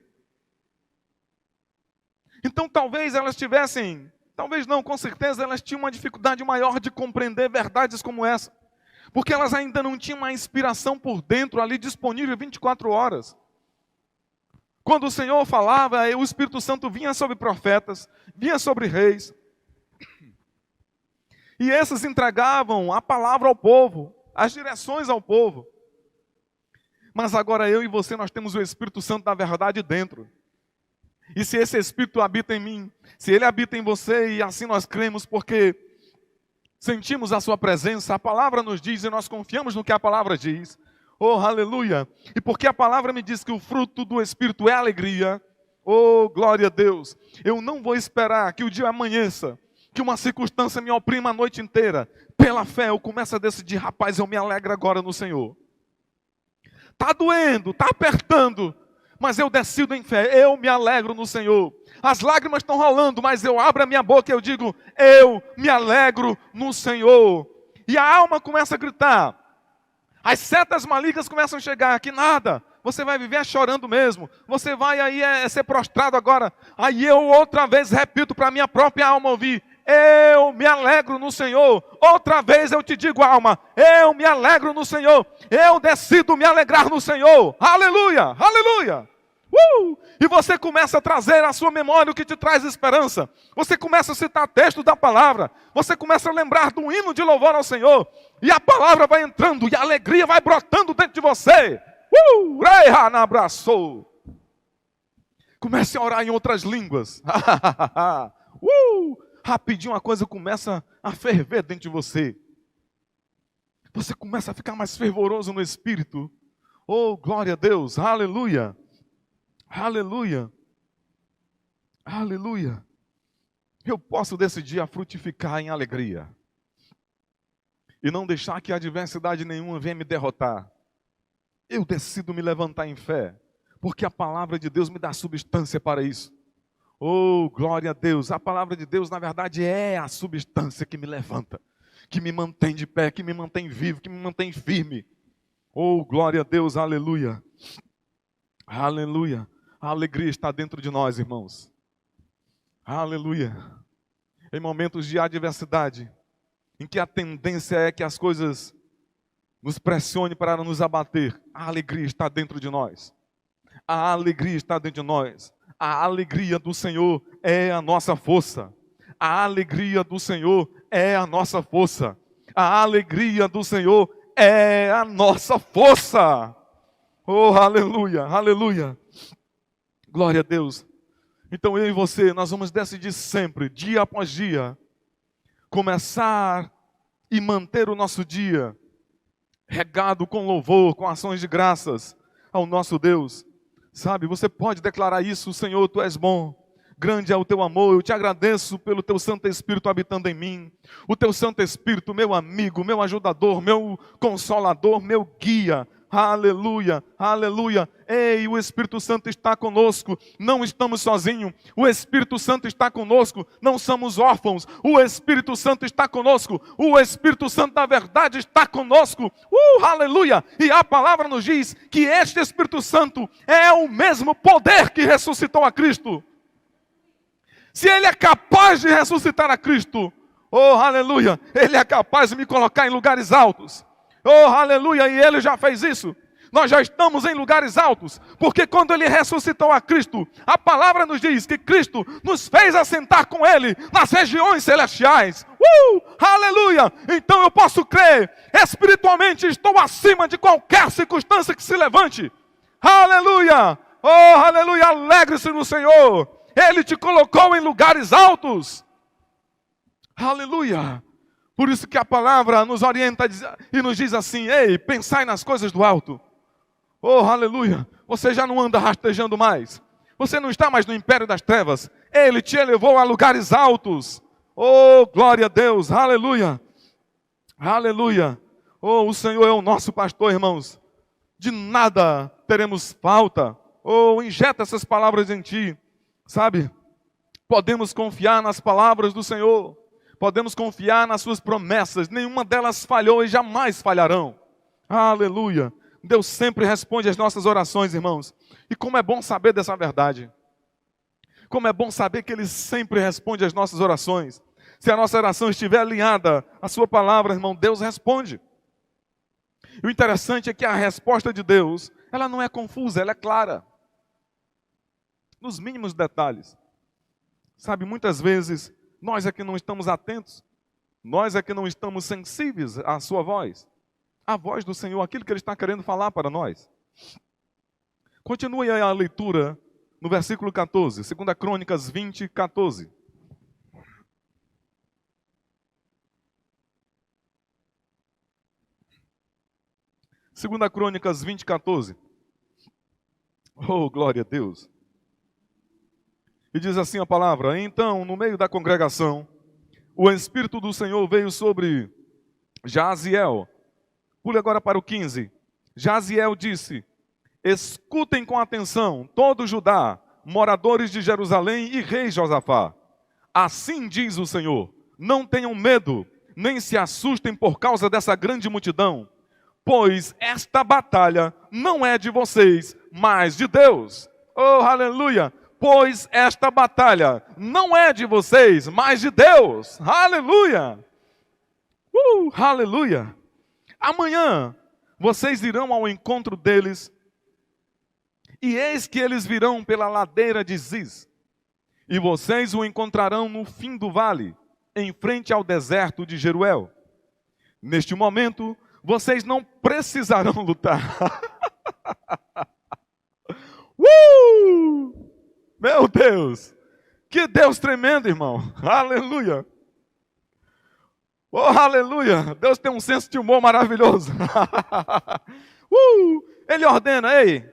A: Então talvez elas tivessem, talvez não, com certeza elas tinham uma dificuldade maior de compreender verdades como essa. Porque elas ainda não tinham uma inspiração por dentro ali disponível 24 horas. Quando o Senhor falava, o Espírito Santo vinha sobre profetas, vinha sobre reis. E esses entregavam a palavra ao povo, as direções ao povo. Mas agora eu e você, nós temos o Espírito Santo da verdade dentro. E se esse Espírito habita em mim, se ele habita em você, e assim nós cremos, porque sentimos a sua presença, a palavra nos diz e nós confiamos no que a palavra diz. Oh, aleluia! E porque a palavra me diz que o fruto do Espírito é alegria, oh, glória a Deus! Eu não vou esperar que o dia amanheça, que uma circunstância me oprima a noite inteira. Pela fé eu começo a decidir, rapaz, eu me alegro agora no Senhor. Está doendo, está apertando, mas eu decido em fé, eu me alegro no Senhor. As lágrimas estão rolando, mas eu abro a minha boca e eu digo, eu me alegro no Senhor. E a alma começa a gritar, as setas malignas começam a chegar, que nada, você vai viver chorando mesmo, você vai aí ser prostrado agora. Aí eu outra vez repito para a minha própria alma ouvir, eu me alegro no Senhor. Outra vez eu te digo, alma, eu me alegro no Senhor. Eu decido me alegrar no Senhor. Aleluia, aleluia. E você começa a trazer à sua memória o que te traz esperança. Você começa a citar textos da palavra. Você começa a lembrar do hino de louvor ao Senhor. E a palavra vai entrando e a alegria vai brotando dentro de você. Comece a orar em outras línguas. Rapidinho a coisa começa a ferver dentro de você. Você começa a ficar mais fervoroso no Espírito. Oh, glória a Deus, aleluia, aleluia, aleluia. Eu posso decidir a frutificar em alegria. E não deixar que adversidade nenhuma venha me derrotar. Eu decido me levantar em fé. Porque a palavra de Deus me dá substância para isso. Oh, glória a Deus. A palavra de Deus, na verdade, é a substância que me levanta, que me mantém de pé, que me mantém vivo, que me mantém firme. Oh, glória a Deus, aleluia. Aleluia. A alegria está dentro de nós, irmãos. Aleluia. Em momentos de adversidade, em que a tendência é que as coisas nos pressionem para nos abater, a alegria está dentro de nós. A alegria está dentro de nós. A alegria do Senhor é a nossa força. A alegria do Senhor é a nossa força. A alegria do Senhor é a nossa força. Oh, aleluia, aleluia. Glória a Deus. Então eu e você, nós vamos decidir sempre, dia após dia, começar e manter o nosso dia regado com louvor, com ações de graças ao nosso Deus. Sabe, você pode declarar isso, Senhor, Tu és bom, grande é o Teu amor, eu te agradeço pelo Teu Santo Espírito habitando em mim. O Teu Santo Espírito, meu amigo, meu ajudador, meu consolador, meu guia. Aleluia, aleluia. Ei, o Espírito Santo está conosco, não estamos sozinhos. O Espírito Santo está conosco, não somos órfãos. O Espírito Santo está conosco, o Espírito Santo da verdade está conosco. Aleluia. E a palavra nos diz que este Espírito Santo é o mesmo poder que ressuscitou a Cristo. Se Ele é capaz de ressuscitar a Cristo, oh, aleluia, Ele é capaz de me colocar em lugares altos. Oh, aleluia, e Ele já fez isso. Nós já estamos em lugares altos, porque quando Ele ressuscitou a Cristo, a palavra nos diz que Cristo nos fez assentar com Ele nas regiões celestiais. Aleluia, então eu posso crer, espiritualmente estou acima de qualquer circunstância que se levante. Aleluia, oh, aleluia, alegre-se no Senhor, Ele te colocou em lugares altos. Aleluia. Por isso que a palavra nos orienta e nos diz assim, ei, pensai nas coisas do alto. Oh, aleluia, você já não anda rastejando mais. Você não está mais no império das trevas. Ele te elevou a lugares altos. Oh, glória a Deus, aleluia. Aleluia. Oh, o Senhor é o nosso pastor, irmãos. De nada teremos falta. Oh, injeta essas palavras em ti, sabe? Podemos confiar nas palavras do Senhor. Podemos confiar nas suas promessas, nenhuma delas falhou e jamais falharão. Aleluia. Deus sempre responde às nossas orações, irmãos. E como é bom saber dessa verdade. Como é bom saber que Ele sempre responde às nossas orações. Se a nossa oração estiver alinhada à sua palavra, irmão, Deus responde. E o interessante é que a resposta de Deus, ela não é confusa, ela é clara. Nos mínimos detalhes. Sabe, muitas vezes, nós é que não estamos atentos. Nós é que não estamos sensíveis à sua voz. A voz do Senhor, aquilo que Ele está querendo falar para nós. Continue aí a leitura no versículo 14, 2 Crônicas 20, 14. Segunda Crônicas 20, 14. Oh, glória a Deus. E diz assim a palavra: então, no meio da congregação, o Espírito do Senhor veio sobre Jaziel. Pule agora para o 15. Jaziel disse: escutem com atenção, todo Judá, moradores de Jerusalém e rei Josafá. Assim diz o Senhor: não tenham medo, nem se assustem por causa dessa grande multidão, pois esta batalha não é de vocês, mas de Deus. Oh, aleluia! Pois esta batalha não é de vocês, mas de Deus. Aleluia! Aleluia! Amanhã vocês irão ao encontro deles, e eis que eles virão pela ladeira de Ziz, e vocês o encontrarão no fim do vale, em frente ao deserto de Jeruel. Neste momento, vocês não precisarão lutar. Meu Deus! Que Deus tremendo, irmão! Aleluia! Oh, aleluia! Deus tem um senso de humor maravilhoso. Ele ordena: ei,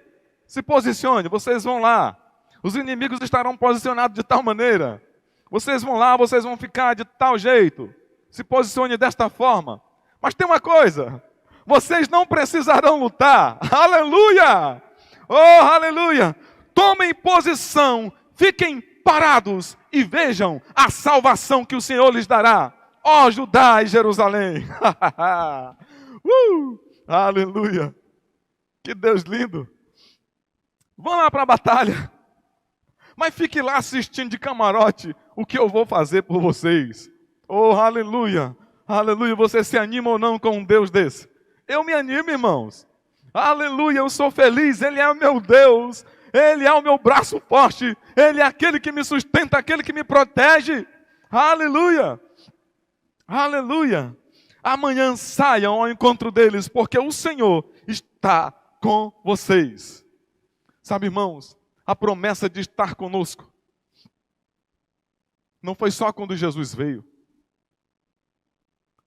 A: se posicione, vocês vão lá. Os inimigos estarão posicionados de tal maneira. Vocês vão lá, vocês vão ficar de tal jeito. Se posicione desta forma. Mas tem uma coisa: vocês não precisarão lutar. Aleluia! Oh, aleluia! Tomem posição, fiquem parados e vejam a salvação que o Senhor lhes dará. Ó Judá e Jerusalém. Aleluia! Que Deus lindo! Vão lá para a batalha. Mas fique lá assistindo de camarote o que eu vou fazer por vocês. Oh, aleluia! Aleluia! Você se anima ou não com um Deus desse? Eu me animo, irmãos. Aleluia! Eu sou feliz. Ele é o meu Deus. Ele é o meu braço forte. Ele é aquele que me sustenta, aquele que me protege. Aleluia! Aleluia! Amanhã saiam ao encontro deles, porque o Senhor está com vocês. Sabe, irmãos, a promessa de estar conosco não foi só quando Jesus veio.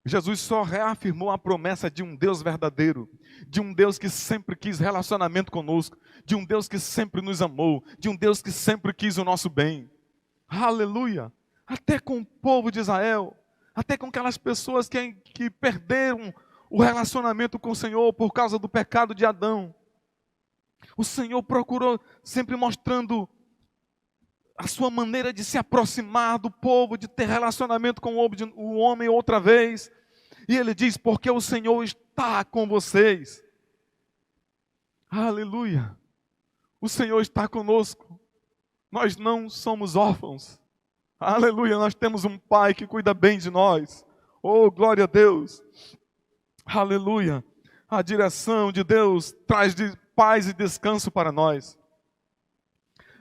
A: Jesus só reafirmou a promessa de um Deus verdadeiro, de um Deus que sempre quis relacionamento conosco, de um Deus que sempre nos amou, de um Deus que sempre quis o nosso bem. Aleluia! Até com o povo de Israel, até com aquelas pessoas que perderam o relacionamento com o Senhor por causa do pecado de Adão. O Senhor procurou sempre mostrando a sua maneira de se aproximar do povo, de ter relacionamento com o homem outra vez. E Ele diz: porque o Senhor está com vocês. Aleluia! O Senhor está conosco. Nós não somos órfãos. Aleluia! Nós temos um Pai que cuida bem de nós. Oh, glória a Deus! Aleluia! A direção de Deus traz paz e descanso para nós.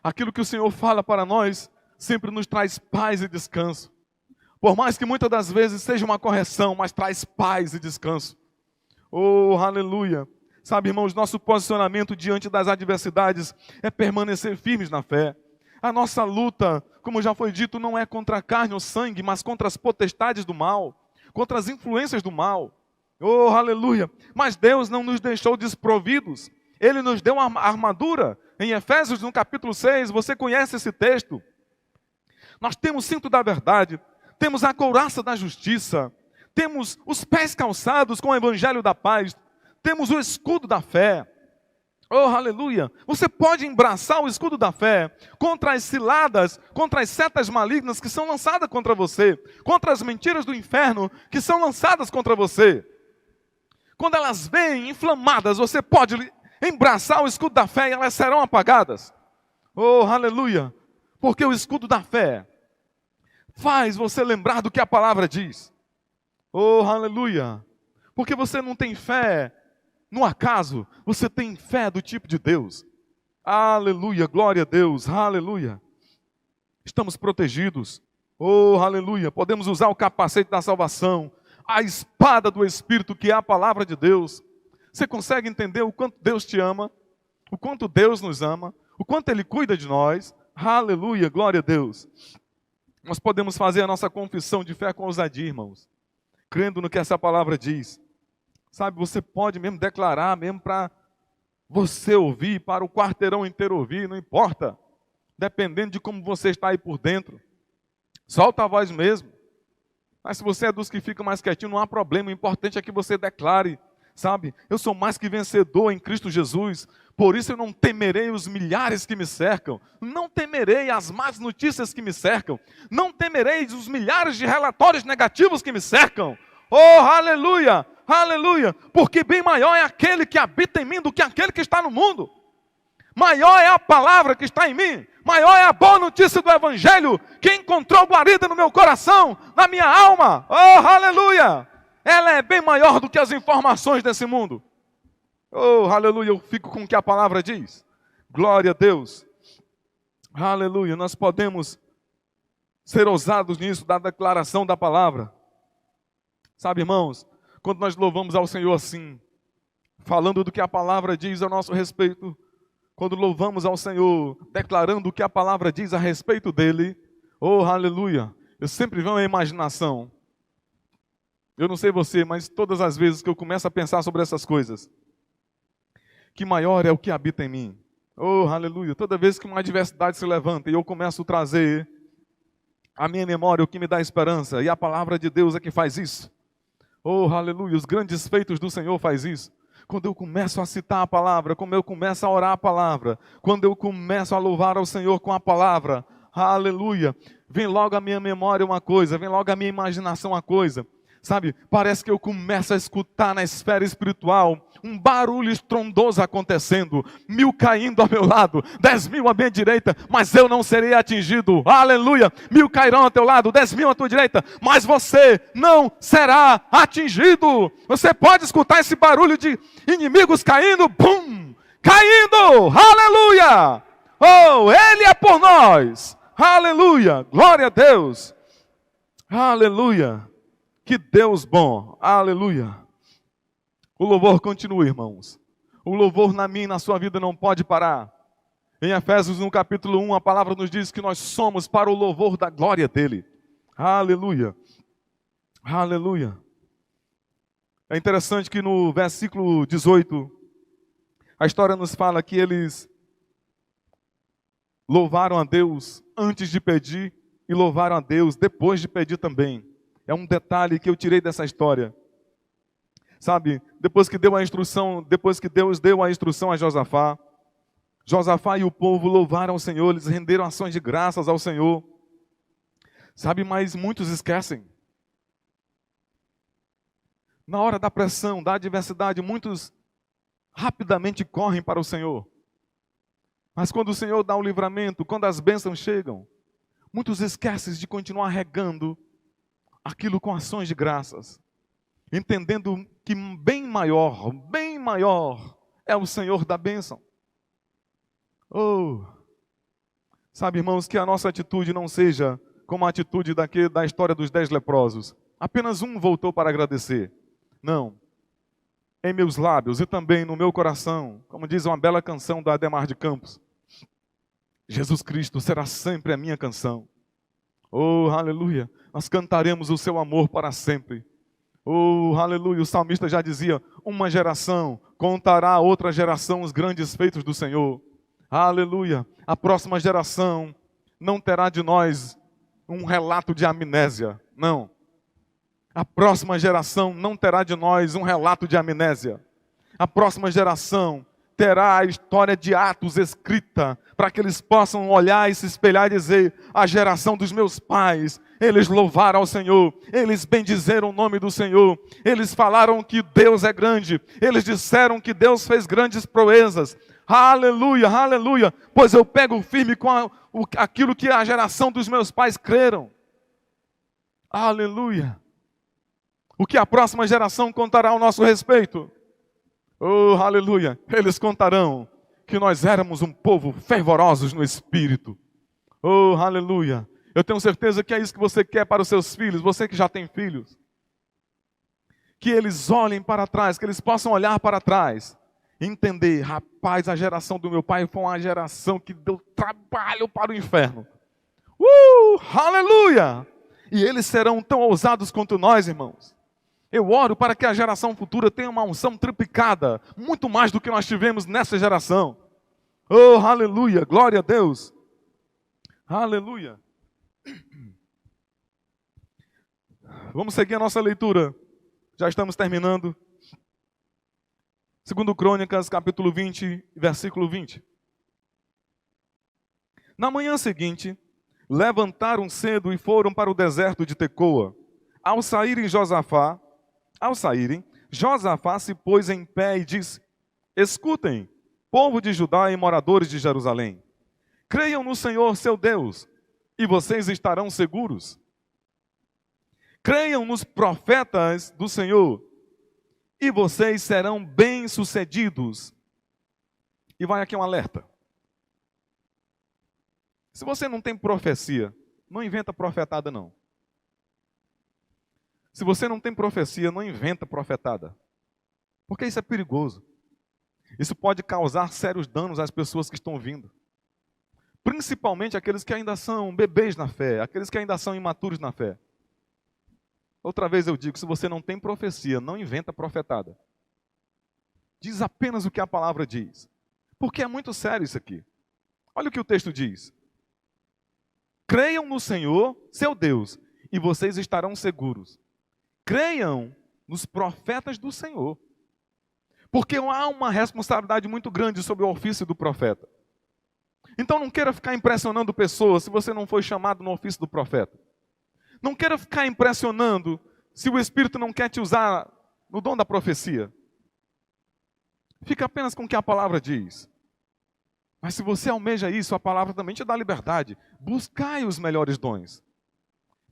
A: Aquilo que o Senhor fala para nós sempre nos traz paz e descanso. Por mais que muitas das vezes seja uma correção, mas traz paz e descanso. Oh, aleluia! Sabe, irmãos, nosso posicionamento diante das adversidades é permanecer firmes na fé. A nossa luta, como já foi dito, não é contra a carne ou sangue, mas contra as potestades do mal, contra as influências do mal. Oh, aleluia! Mas Deus não nos deixou desprovidos. Ele nos deu uma armadura. Em Efésios, no capítulo 6, você conhece esse texto. Nós temos o cinto da verdade, temos a couraça da justiça, temos os pés calçados com o evangelho da paz, temos o escudo da fé. Oh, aleluia! Você pode embraçar o escudo da fé contra as ciladas, contra as setas malignas que são lançadas contra você, contra as mentiras do inferno que são lançadas contra você. quando elas vêm inflamadas, você pode embraçar o escudo da fé e elas serão apagadas. Oh, aleluia! Porque o escudo da fé faz você lembrar do que a palavra diz. Oh, aleluia! Porque você não tem fé no acaso, você tem fé do tipo de Deus. Aleluia, glória a Deus, aleluia. Estamos protegidos. Oh, aleluia. Podemos usar o capacete da salvação, a espada do Espírito, que é a palavra de Deus. Você consegue entender o quanto Deus te ama, o quanto Deus nos ama, o quanto Ele cuida de nós? Aleluia, glória a Deus. Nós podemos fazer a nossa confissão de fé com ousadia, irmãos, crendo no que essa palavra diz. Sabe, você pode mesmo declarar, mesmo para você ouvir, para o quarteirão inteiro ouvir, não importa. Dependendo de como você está aí por dentro. Solta a voz mesmo. Mas se você é dos que fica mais quietinho, não há problema. O importante é que você declare, sabe? Eu sou mais que vencedor em Cristo Jesus. Por isso eu não temerei os milhares que me cercam. Não temerei as más notícias que me cercam. Não temerei os milhares de relatórios negativos que me cercam. Oh, aleluia, aleluia. Porque bem maior é aquele que habita em mim do que aquele que está no mundo. Maior é a palavra que está em mim. Maior é a boa notícia do Evangelho que encontrou guarida no meu coração, na minha alma. Oh, aleluia! Ela é bem maior do que as informações desse mundo. Oh, aleluia, eu fico com o que a palavra diz. Glória a Deus. Aleluia, nós podemos ser ousados nisso, da declaração da palavra. Sabe, irmãos, quando nós louvamos ao Senhor assim, falando do que a palavra diz a nosso respeito, quando louvamos ao Senhor, declarando o que a palavra diz a respeito dele, oh, aleluia, eu sempre venho à imaginação. Eu não sei você, mas todas as vezes que eu começo a pensar sobre essas coisas, que maior é o que habita em mim. Oh, aleluia, toda vez que uma adversidade se levanta e eu começo a trazer à minha memória o que me dá esperança, e a palavra de Deus é que faz isso. Oh, aleluia, os grandes feitos do Senhor faz isso. Quando eu começo a citar a palavra, quando eu começo a orar a palavra, quando eu começo a louvar ao Senhor com a palavra, aleluia, vem logo à minha memória uma coisa, vem logo à minha imaginação uma coisa, sabe? Parece que eu começo a escutar na esfera espiritual um barulho estrondoso acontecendo, 1000 caindo ao meu lado, 10.000 à minha direita, mas eu não serei atingido, aleluia, 1000 cairão ao teu lado, 10.000 à tua direita, mas você não será atingido. Você pode escutar esse barulho de inimigos caindo, bum, caindo, aleluia, oh, Ele é por nós, aleluia, glória a Deus, aleluia, que Deus bom, aleluia. O louvor continua, irmãos. O louvor na minha e na sua vida não pode parar. Em Efésios, no capítulo 1, a palavra nos diz que nós somos para o louvor da glória dele. Aleluia. Aleluia. É interessante que no versículo 18, a história nos fala que eles louvaram a Deus antes de pedir e louvaram a Deus depois de pedir também. É um detalhe que eu tirei dessa história. Sabe, depois que Deus deu a instrução a Josafá, Josafá e o povo louvaram ao Senhor, eles renderam ações de graças ao Senhor. Sabe, mas muitos esquecem. Na hora da pressão, da adversidade, muitos rapidamente correm para o Senhor. Mas quando o Senhor dá o livramento, quando as bênçãos chegam, muitos esquecem de continuar regando aquilo com ações de graças, entendendo que bem maior é o Senhor da bênção. Oh, sabe, irmãos, que a nossa atitude não seja como a atitude da história dos 10 leprosos. Apenas um voltou para agradecer. Não. Em meus lábios e também no meu coração, como diz uma bela canção da Ademar de Campos, Jesus Cristo será sempre a minha canção. Oh, aleluia, nós cantaremos o seu amor para sempre. Oh, aleluia, o salmista já dizia, uma geração contará a outra geração os grandes feitos do Senhor. Aleluia, a próxima geração não terá de nós um relato de amnésia, não. A próxima geração não terá de nós um relato de amnésia. A próxima geração terá a história de Atos escrita, para que eles possam olhar e se espelhar e dizer: a geração dos meus pais, eles louvaram ao Senhor, eles bendizeram o nome do Senhor, eles falaram que Deus é grande, eles disseram que Deus fez grandes proezas. Aleluia, aleluia, pois eu pego firme com aquilo que a geração dos meus pais creram. Aleluia. O que a próxima geração contará ao nosso respeito? Oh, aleluia. Eles contarão que nós éramos um povo fervorosos no espírito. Oh, aleluia. Eu tenho certeza que é isso que você quer para os seus filhos, você que já tem filhos. Que eles olhem para trás, que eles possam olhar para trás e entender: rapaz, a geração do meu pai foi uma geração que deu trabalho para o inferno. Aleluia! E eles serão tão ousados quanto nós, irmãos. Eu oro para que a geração futura tenha uma unção triplicada, muito mais do que nós tivemos nessa geração. Oh, aleluia, glória a Deus. Aleluia. Vamos seguir a nossa leitura. Já estamos terminando. 2 Crônicas, capítulo 20, versículo 20. Na manhã seguinte, levantaram cedo e foram para o deserto de Tecoa. Ao saírem, Josafá se pôs em pé e disse: escutem, povo de Judá e moradores de Jerusalém. Creiam no Senhor seu Deus, e vocês estarão seguros. Creiam nos profetas do Senhor, e vocês serão bem-sucedidos. E vai aqui um alerta. Se você não tem profecia, não inventa profetada não. Se você não tem profecia, não inventa profetada. Porque isso é perigoso. Isso pode causar sérios danos às pessoas que estão vindo. Principalmente aqueles que ainda são bebês na fé, aqueles que ainda são imaturos na fé. Outra vez eu digo, se você não tem profecia, não inventa profetada. Diz apenas o que a palavra diz. Porque é muito sério isso aqui. Olha o que o texto diz. Creiam no Senhor, seu Deus, e vocês estarão seguros. Creiam nos profetas do Senhor. Porque há uma responsabilidade muito grande sobre o ofício do profeta. Então não queira ficar impressionando pessoas se você não foi chamado no ofício do profeta. Não queira ficar impressionando se o Espírito não quer te usar no dom da profecia. Fica apenas com o que a palavra diz. Mas se você almeja isso, a palavra também te dá liberdade. Buscai os melhores dons.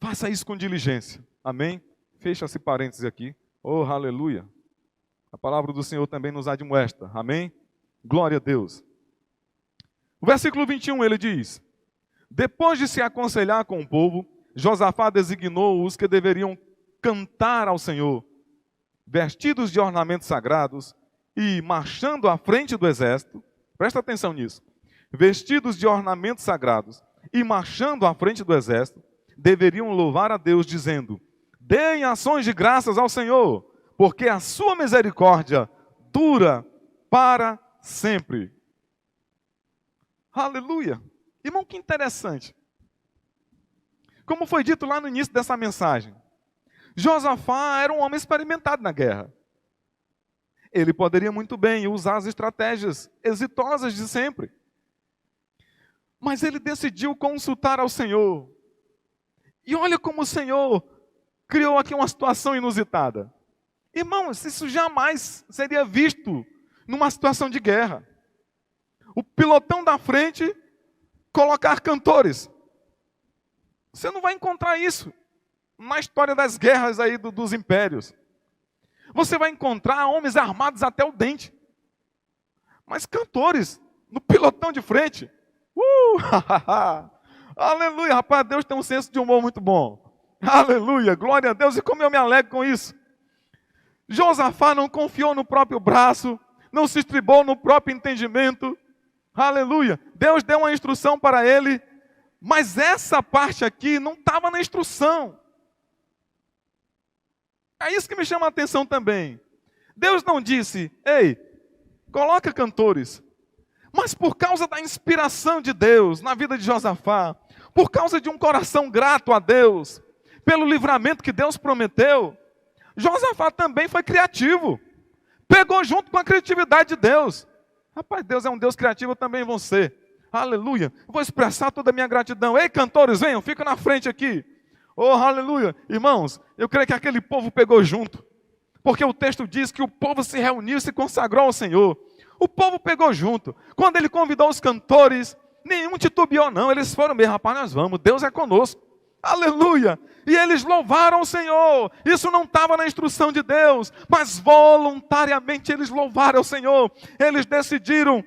A: Faça isso com diligência. Amém? Fecha-se parênteses aqui. Oh, aleluia. A palavra do Senhor também nos admoesta. Amém? Glória a Deus. O versículo 21, ele diz: depois de se aconselhar com o povo, Josafá designou os que deveriam cantar ao Senhor, vestidos de ornamentos sagrados e marchando à frente do exército. Presta atenção nisso. Vestidos de ornamentos sagrados e marchando à frente do exército, deveriam louvar a Deus, dizendo: deem ações de graças ao Senhor, porque a sua misericórdia dura para sempre. Aleluia. Irmão, que interessante. Como foi dito lá no início dessa mensagem, Josafá era um homem experimentado na guerra. Ele poderia muito bem usar as estratégias exitosas de sempre. Mas ele decidiu consultar ao Senhor. E olha como o Senhor criou aqui uma situação inusitada. Irmãos, isso jamais seria visto numa situação de guerra. O pilotão da frente colocar cantores. Você não vai encontrar isso na história das guerras aí dos impérios. Você vai encontrar homens armados até o dente. Mas cantores no pilotão de frente. Aleluia, rapaz, Deus tem um senso de humor muito bom. Aleluia, glória a Deus, e como eu me alegro com isso. Josafá não confiou no próprio braço, não se estribou no próprio entendimento. Aleluia, Deus deu uma instrução para ele, mas essa parte aqui não estava na instrução. É isso que me chama a atenção também. Deus não disse: ei, coloca cantores. Mas por causa da inspiração de Deus na vida de Josafá, por causa de um coração grato a Deus, pelo livramento que Deus prometeu, Josafá também foi criativo. Pegou junto com a criatividade de Deus. Rapaz, Deus é um Deus criativo, eu também vou ser. Aleluia. Vou expressar toda a minha gratidão. Ei, cantores, venham, fica na frente aqui. Oh, aleluia. Irmãos, eu creio que aquele povo pegou junto. Porque o texto diz que o povo se reuniu e se consagrou ao Senhor. O povo pegou junto. Quando ele convidou os cantores, nenhum titubeou não. Eles foram mesmo, rapaz, nós vamos, Deus é conosco. Aleluia. E eles louvaram o Senhor. Isso não estava na instrução de Deus, mas voluntariamente eles louvaram o Senhor. Eles decidiram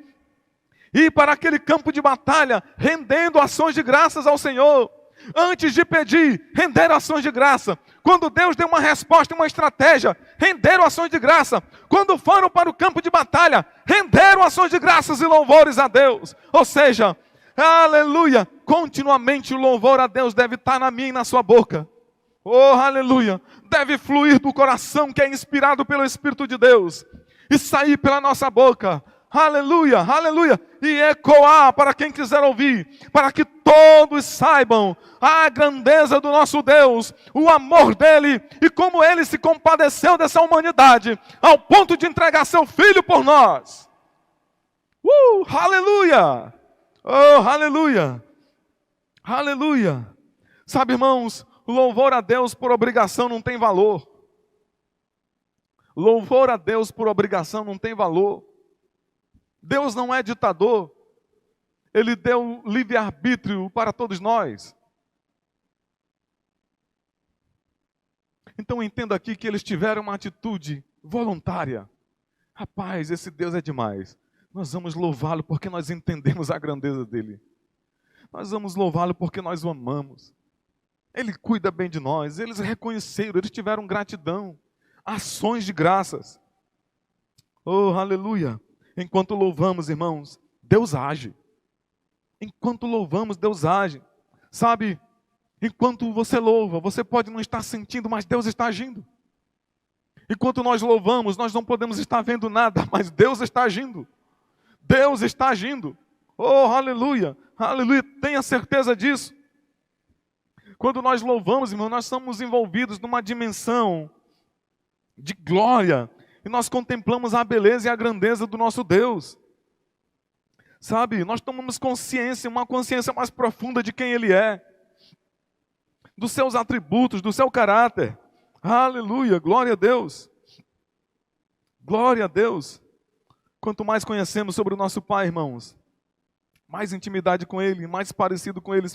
A: ir para aquele campo de batalha, rendendo ações de graças ao Senhor. Antes de pedir, renderam ações de graça. Quando Deus deu uma resposta, uma estratégia, renderam ações de graça. Quando foram para o campo de batalha, renderam ações de graças e louvores a Deus. Ou seja, aleluia, continuamente o louvor a Deus deve estar na minha e na sua boca. Oh, aleluia, deve fluir do coração que é inspirado pelo Espírito de Deus e sair pela nossa boca. Aleluia, aleluia, e ecoar para quem quiser ouvir, para que todos saibam a grandeza do nosso Deus, o amor dele e como ele se compadeceu dessa humanidade, ao ponto de entregar seu Filho por nós. Aleluia, oh, aleluia, aleluia. Sabe, irmãos, louvor a Deus por obrigação não tem valor. Louvor a Deus por obrigação não tem valor. Deus não é ditador. Ele deu livre-arbítrio para todos nós. Então entenda aqui que eles tiveram uma atitude voluntária. Rapaz, esse Deus é demais. Nós vamos louvá-lo porque nós entendemos a grandeza dele. Nós vamos louvá-lo porque nós o amamos. Ele cuida bem de nós. Eles reconheceram, eles tiveram gratidão. Ações de graças. Oh, aleluia. Enquanto louvamos, irmãos, Deus age. Enquanto louvamos, Deus age. Sabe, enquanto você louva, você pode não estar sentindo, mas Deus está agindo. Enquanto nós louvamos, nós não podemos estar vendo nada, mas Deus está agindo. Deus está agindo. Oh, aleluia, aleluia, tenha certeza disso. Quando nós louvamos, irmão, nós somos envolvidos numa dimensão de glória. E nós contemplamos a beleza e a grandeza do nosso Deus. Sabe, nós tomamos consciência, uma consciência mais profunda de quem Ele é. Dos seus atributos, do seu caráter. Aleluia, glória a Deus. Glória a Deus. Quanto mais conhecemos sobre o nosso Pai, irmãos, mais intimidade com Ele, mais parecido com Ele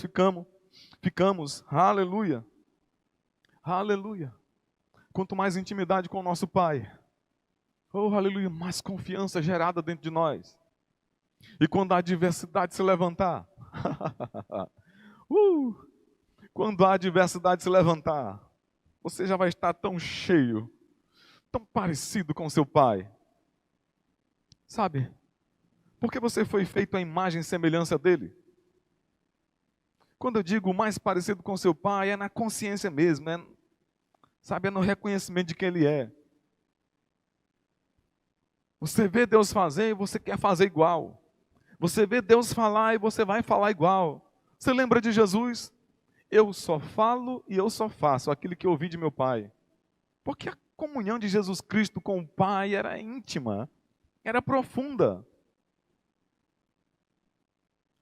A: ficamos. Aleluia. Aleluia. Quanto mais intimidade com o nosso Pai, oh, aleluia, mais confiança gerada dentro de nós. E quando a adversidade se levantar, quando a adversidade se levantar, você já vai estar tão cheio, tão parecido com seu Pai. Sabe, porque você foi feito à imagem e semelhança dele. Quando eu digo mais parecido com seu Pai, é na consciência mesmo, sabe, é no reconhecimento de quem Ele é. Você vê Deus fazer e você quer fazer igual. Você vê Deus falar e você vai falar igual. Você lembra de Jesus? Eu só falo e eu só faço aquilo que eu ouvi de meu Pai. Porque a comunhão de Jesus Cristo com o Pai era íntima, era profunda.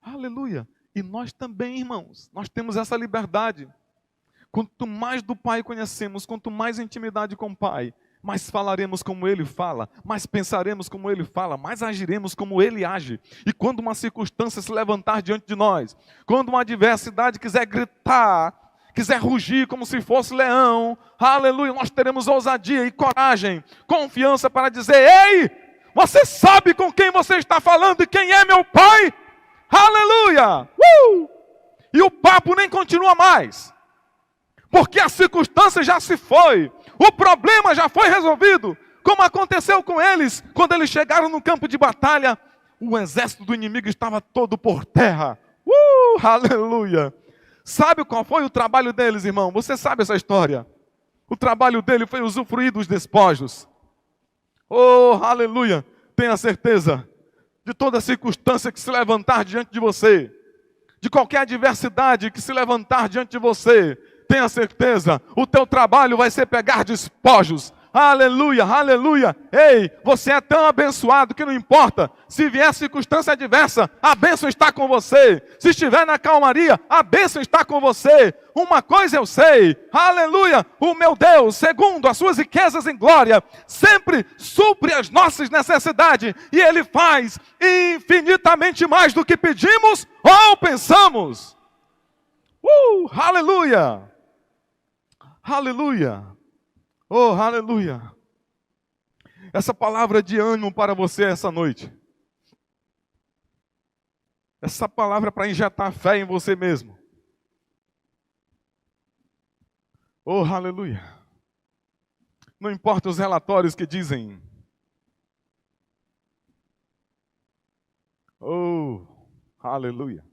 A: Aleluia. E nós também, irmãos, nós temos essa liberdade. Quanto mais do Pai conhecemos, quanto mais intimidade com o Pai, mais falaremos como Ele fala, mais pensaremos como Ele fala, mais agiremos como Ele age. E quando uma circunstância se levantar diante de nós, quando uma adversidade quiser gritar, quiser rugir como se fosse leão, aleluia, nós teremos ousadia e coragem, confiança para dizer: ei, você sabe com quem você está falando e quem é meu Pai? Aleluia! E o papo nem continua mais, porque a circunstância já se foi, o problema já foi resolvido, como aconteceu com eles, quando eles chegaram no campo de batalha, o exército do inimigo estava todo por terra. Aleluia! Sabe qual foi o trabalho deles, irmão? Você sabe essa história? O trabalho dele foi usufruir dos despojos. Oh, aleluia! Tenha certeza, de toda circunstância que se levantar diante de você, de qualquer adversidade que se levantar diante de você, tenha certeza, o teu trabalho vai ser pegar despojos, Aleluia, aleluia. Ei, você é tão abençoado que não importa. Se vier circunstância adversa, a bênção está com você. Se estiver na calmaria, a bênção está com você. Uma coisa eu sei, aleluia, o meu Deus, segundo as suas riquezas em glória, sempre supre as nossas necessidades. E Ele faz infinitamente mais do que pedimos ou pensamos. Aleluia, aleluia. Oh, aleluia. Essa palavra de ânimo para você essa noite. Essa palavra para injetar fé em você mesmo. Oh, aleluia. Não importa os relatórios que dizem. Oh, aleluia.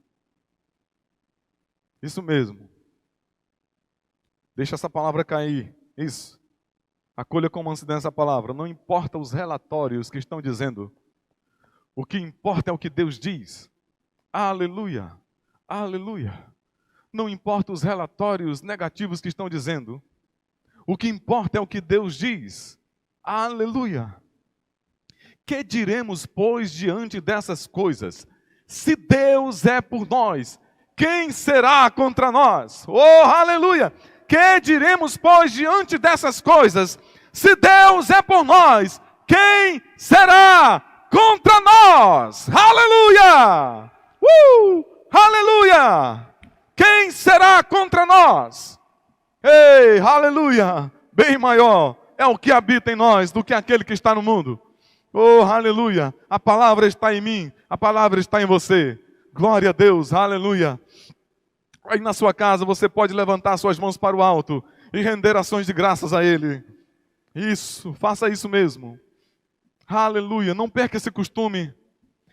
A: Isso mesmo. Deixa essa palavra cair. Isso. Acolha com mansidão essa palavra. Não importa os relatórios que estão dizendo. O que importa é o que Deus diz. Aleluia. Aleluia. Não importa os relatórios negativos que estão dizendo. O que importa é o que Deus diz. Aleluia. Que diremos, pois, diante dessas coisas? Se Deus é por nós, quem será contra nós? Oh, aleluia. Que diremos, pois, diante dessas coisas? Se Deus é por nós, quem será contra nós? Aleluia! Aleluia! Quem será contra nós? Ei, aleluia! Bem maior é o que habita em nós do que aquele que está no mundo. Oh, aleluia! A palavra está em mim, a palavra está em você. Glória a Deus, aleluia! Aí na sua casa você pode levantar suas mãos para o alto e render ações de graças a Ele. Isso, faça isso mesmo. Aleluia, não perca esse costume.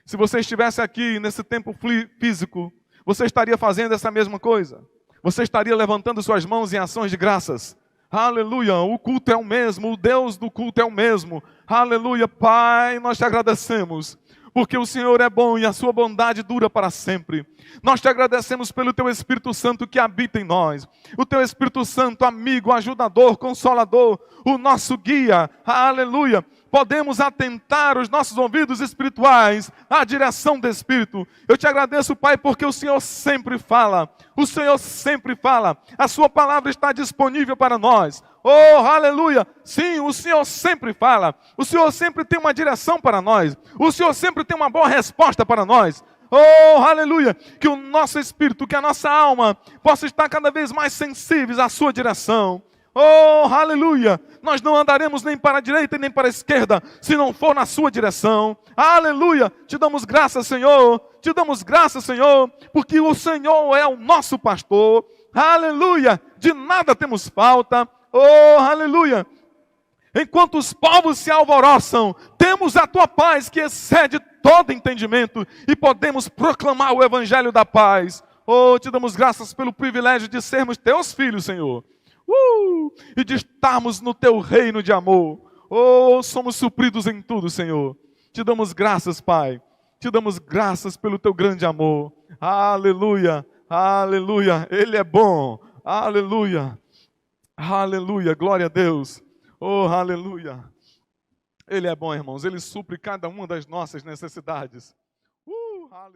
A: Se você estivesse aqui nesse tempo físico, você estaria fazendo essa mesma coisa. Você estaria levantando suas mãos em ações de graças. Aleluia, o culto é o mesmo, o Deus do culto é o mesmo. Aleluia, Pai, nós te agradecemos. Porque o Senhor é bom e a sua bondade dura para sempre. Nós te agradecemos pelo teu Espírito Santo que habita em nós. O teu Espírito Santo, amigo, ajudador, consolador, o nosso guia. Aleluia. Podemos atentar os nossos ouvidos espirituais à direção do Espírito. Eu te agradeço, Pai, porque o Senhor sempre fala. O Senhor sempre fala. A sua palavra está disponível para nós. Oh, aleluia! Sim, o Senhor sempre fala. O Senhor sempre tem uma direção para nós. O Senhor sempre tem uma boa resposta para nós. Oh, aleluia! Que o nosso espírito, que a nossa alma possa estar cada vez mais sensíveis à sua direção. Oh, aleluia! Nós não andaremos nem para a direita nem para a esquerda, se não for na sua direção. Aleluia! Te damos graças, Senhor. Te damos graças, Senhor, porque o Senhor é o nosso pastor. Aleluia! De nada temos falta. Oh, aleluia! Enquanto os povos se alvoroçam, temos a tua paz que excede todo entendimento e podemos proclamar o evangelho da paz. Oh, te damos graças pelo privilégio de sermos teus filhos, Senhor. E de estarmos no teu reino de amor. Oh, somos supridos em tudo, Senhor. Te damos graças, Pai. Te damos graças pelo teu grande amor. Aleluia, aleluia. Ele é bom. Aleluia. Aleluia, glória a Deus. Oh, aleluia. Ele é bom, irmãos. Ele supre cada uma das nossas necessidades. Aleluia.